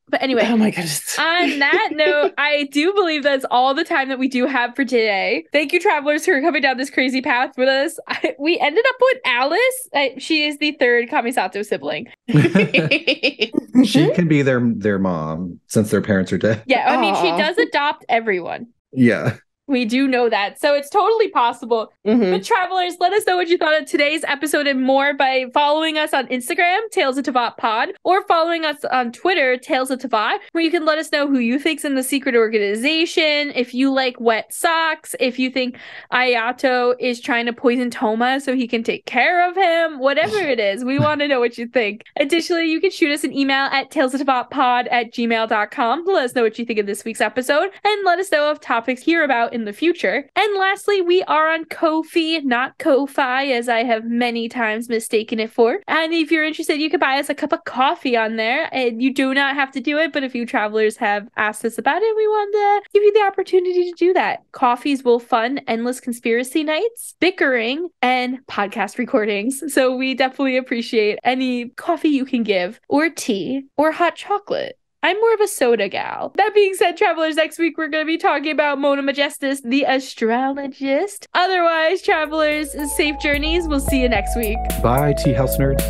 But anyway, Oh my goodness. on that note, I do believe that's all the time that we do have for today. Thank you, travelers, who are coming down this crazy path with us. We ended up with Alice. She is the third Kamisato sibling. She can be their mom since their parents are dead. Yeah, I mean, she Aw. does adopt everyone. Yeah. We do know that. So it's totally possible. Mhm. But travelers, let us know what you thought of today's episode and more by following us on Instagram, Tales of Teyvat Pod, or following us on Twitter, Tales of Teyvat, where you can let us know who you think's in the secret organization, if you like wet socks, if you think Ayato is trying to poison Toma so he can take care of him, whatever it is, we want to know what you think. Additionally, you can shoot us an email at talesoftevatpod@gmail.com to let us know what you think of this week's episode, and let us know of topics to hear about in the future. And lastly, we are on Ko-fi, not Ko-fi, as I have many times mistaken it for. And if you're interested, you can buy us a cup of coffee on there, and you do not have to do it, but a few travelers have asked us about it. We wanted to give you the opportunity to do that. Coffees will fund endless conspiracy nights, bickering, and podcast recordings. So we definitely appreciate any coffee you can give, or tea, or hot chocolate. I'm more of a soda gal. That being said, travelers, next week we're going to be talking about Mona Majestus, the astrologist. Otherwise, travelers, safe journeys. We'll see you next week. Bye, Tea House Nerd.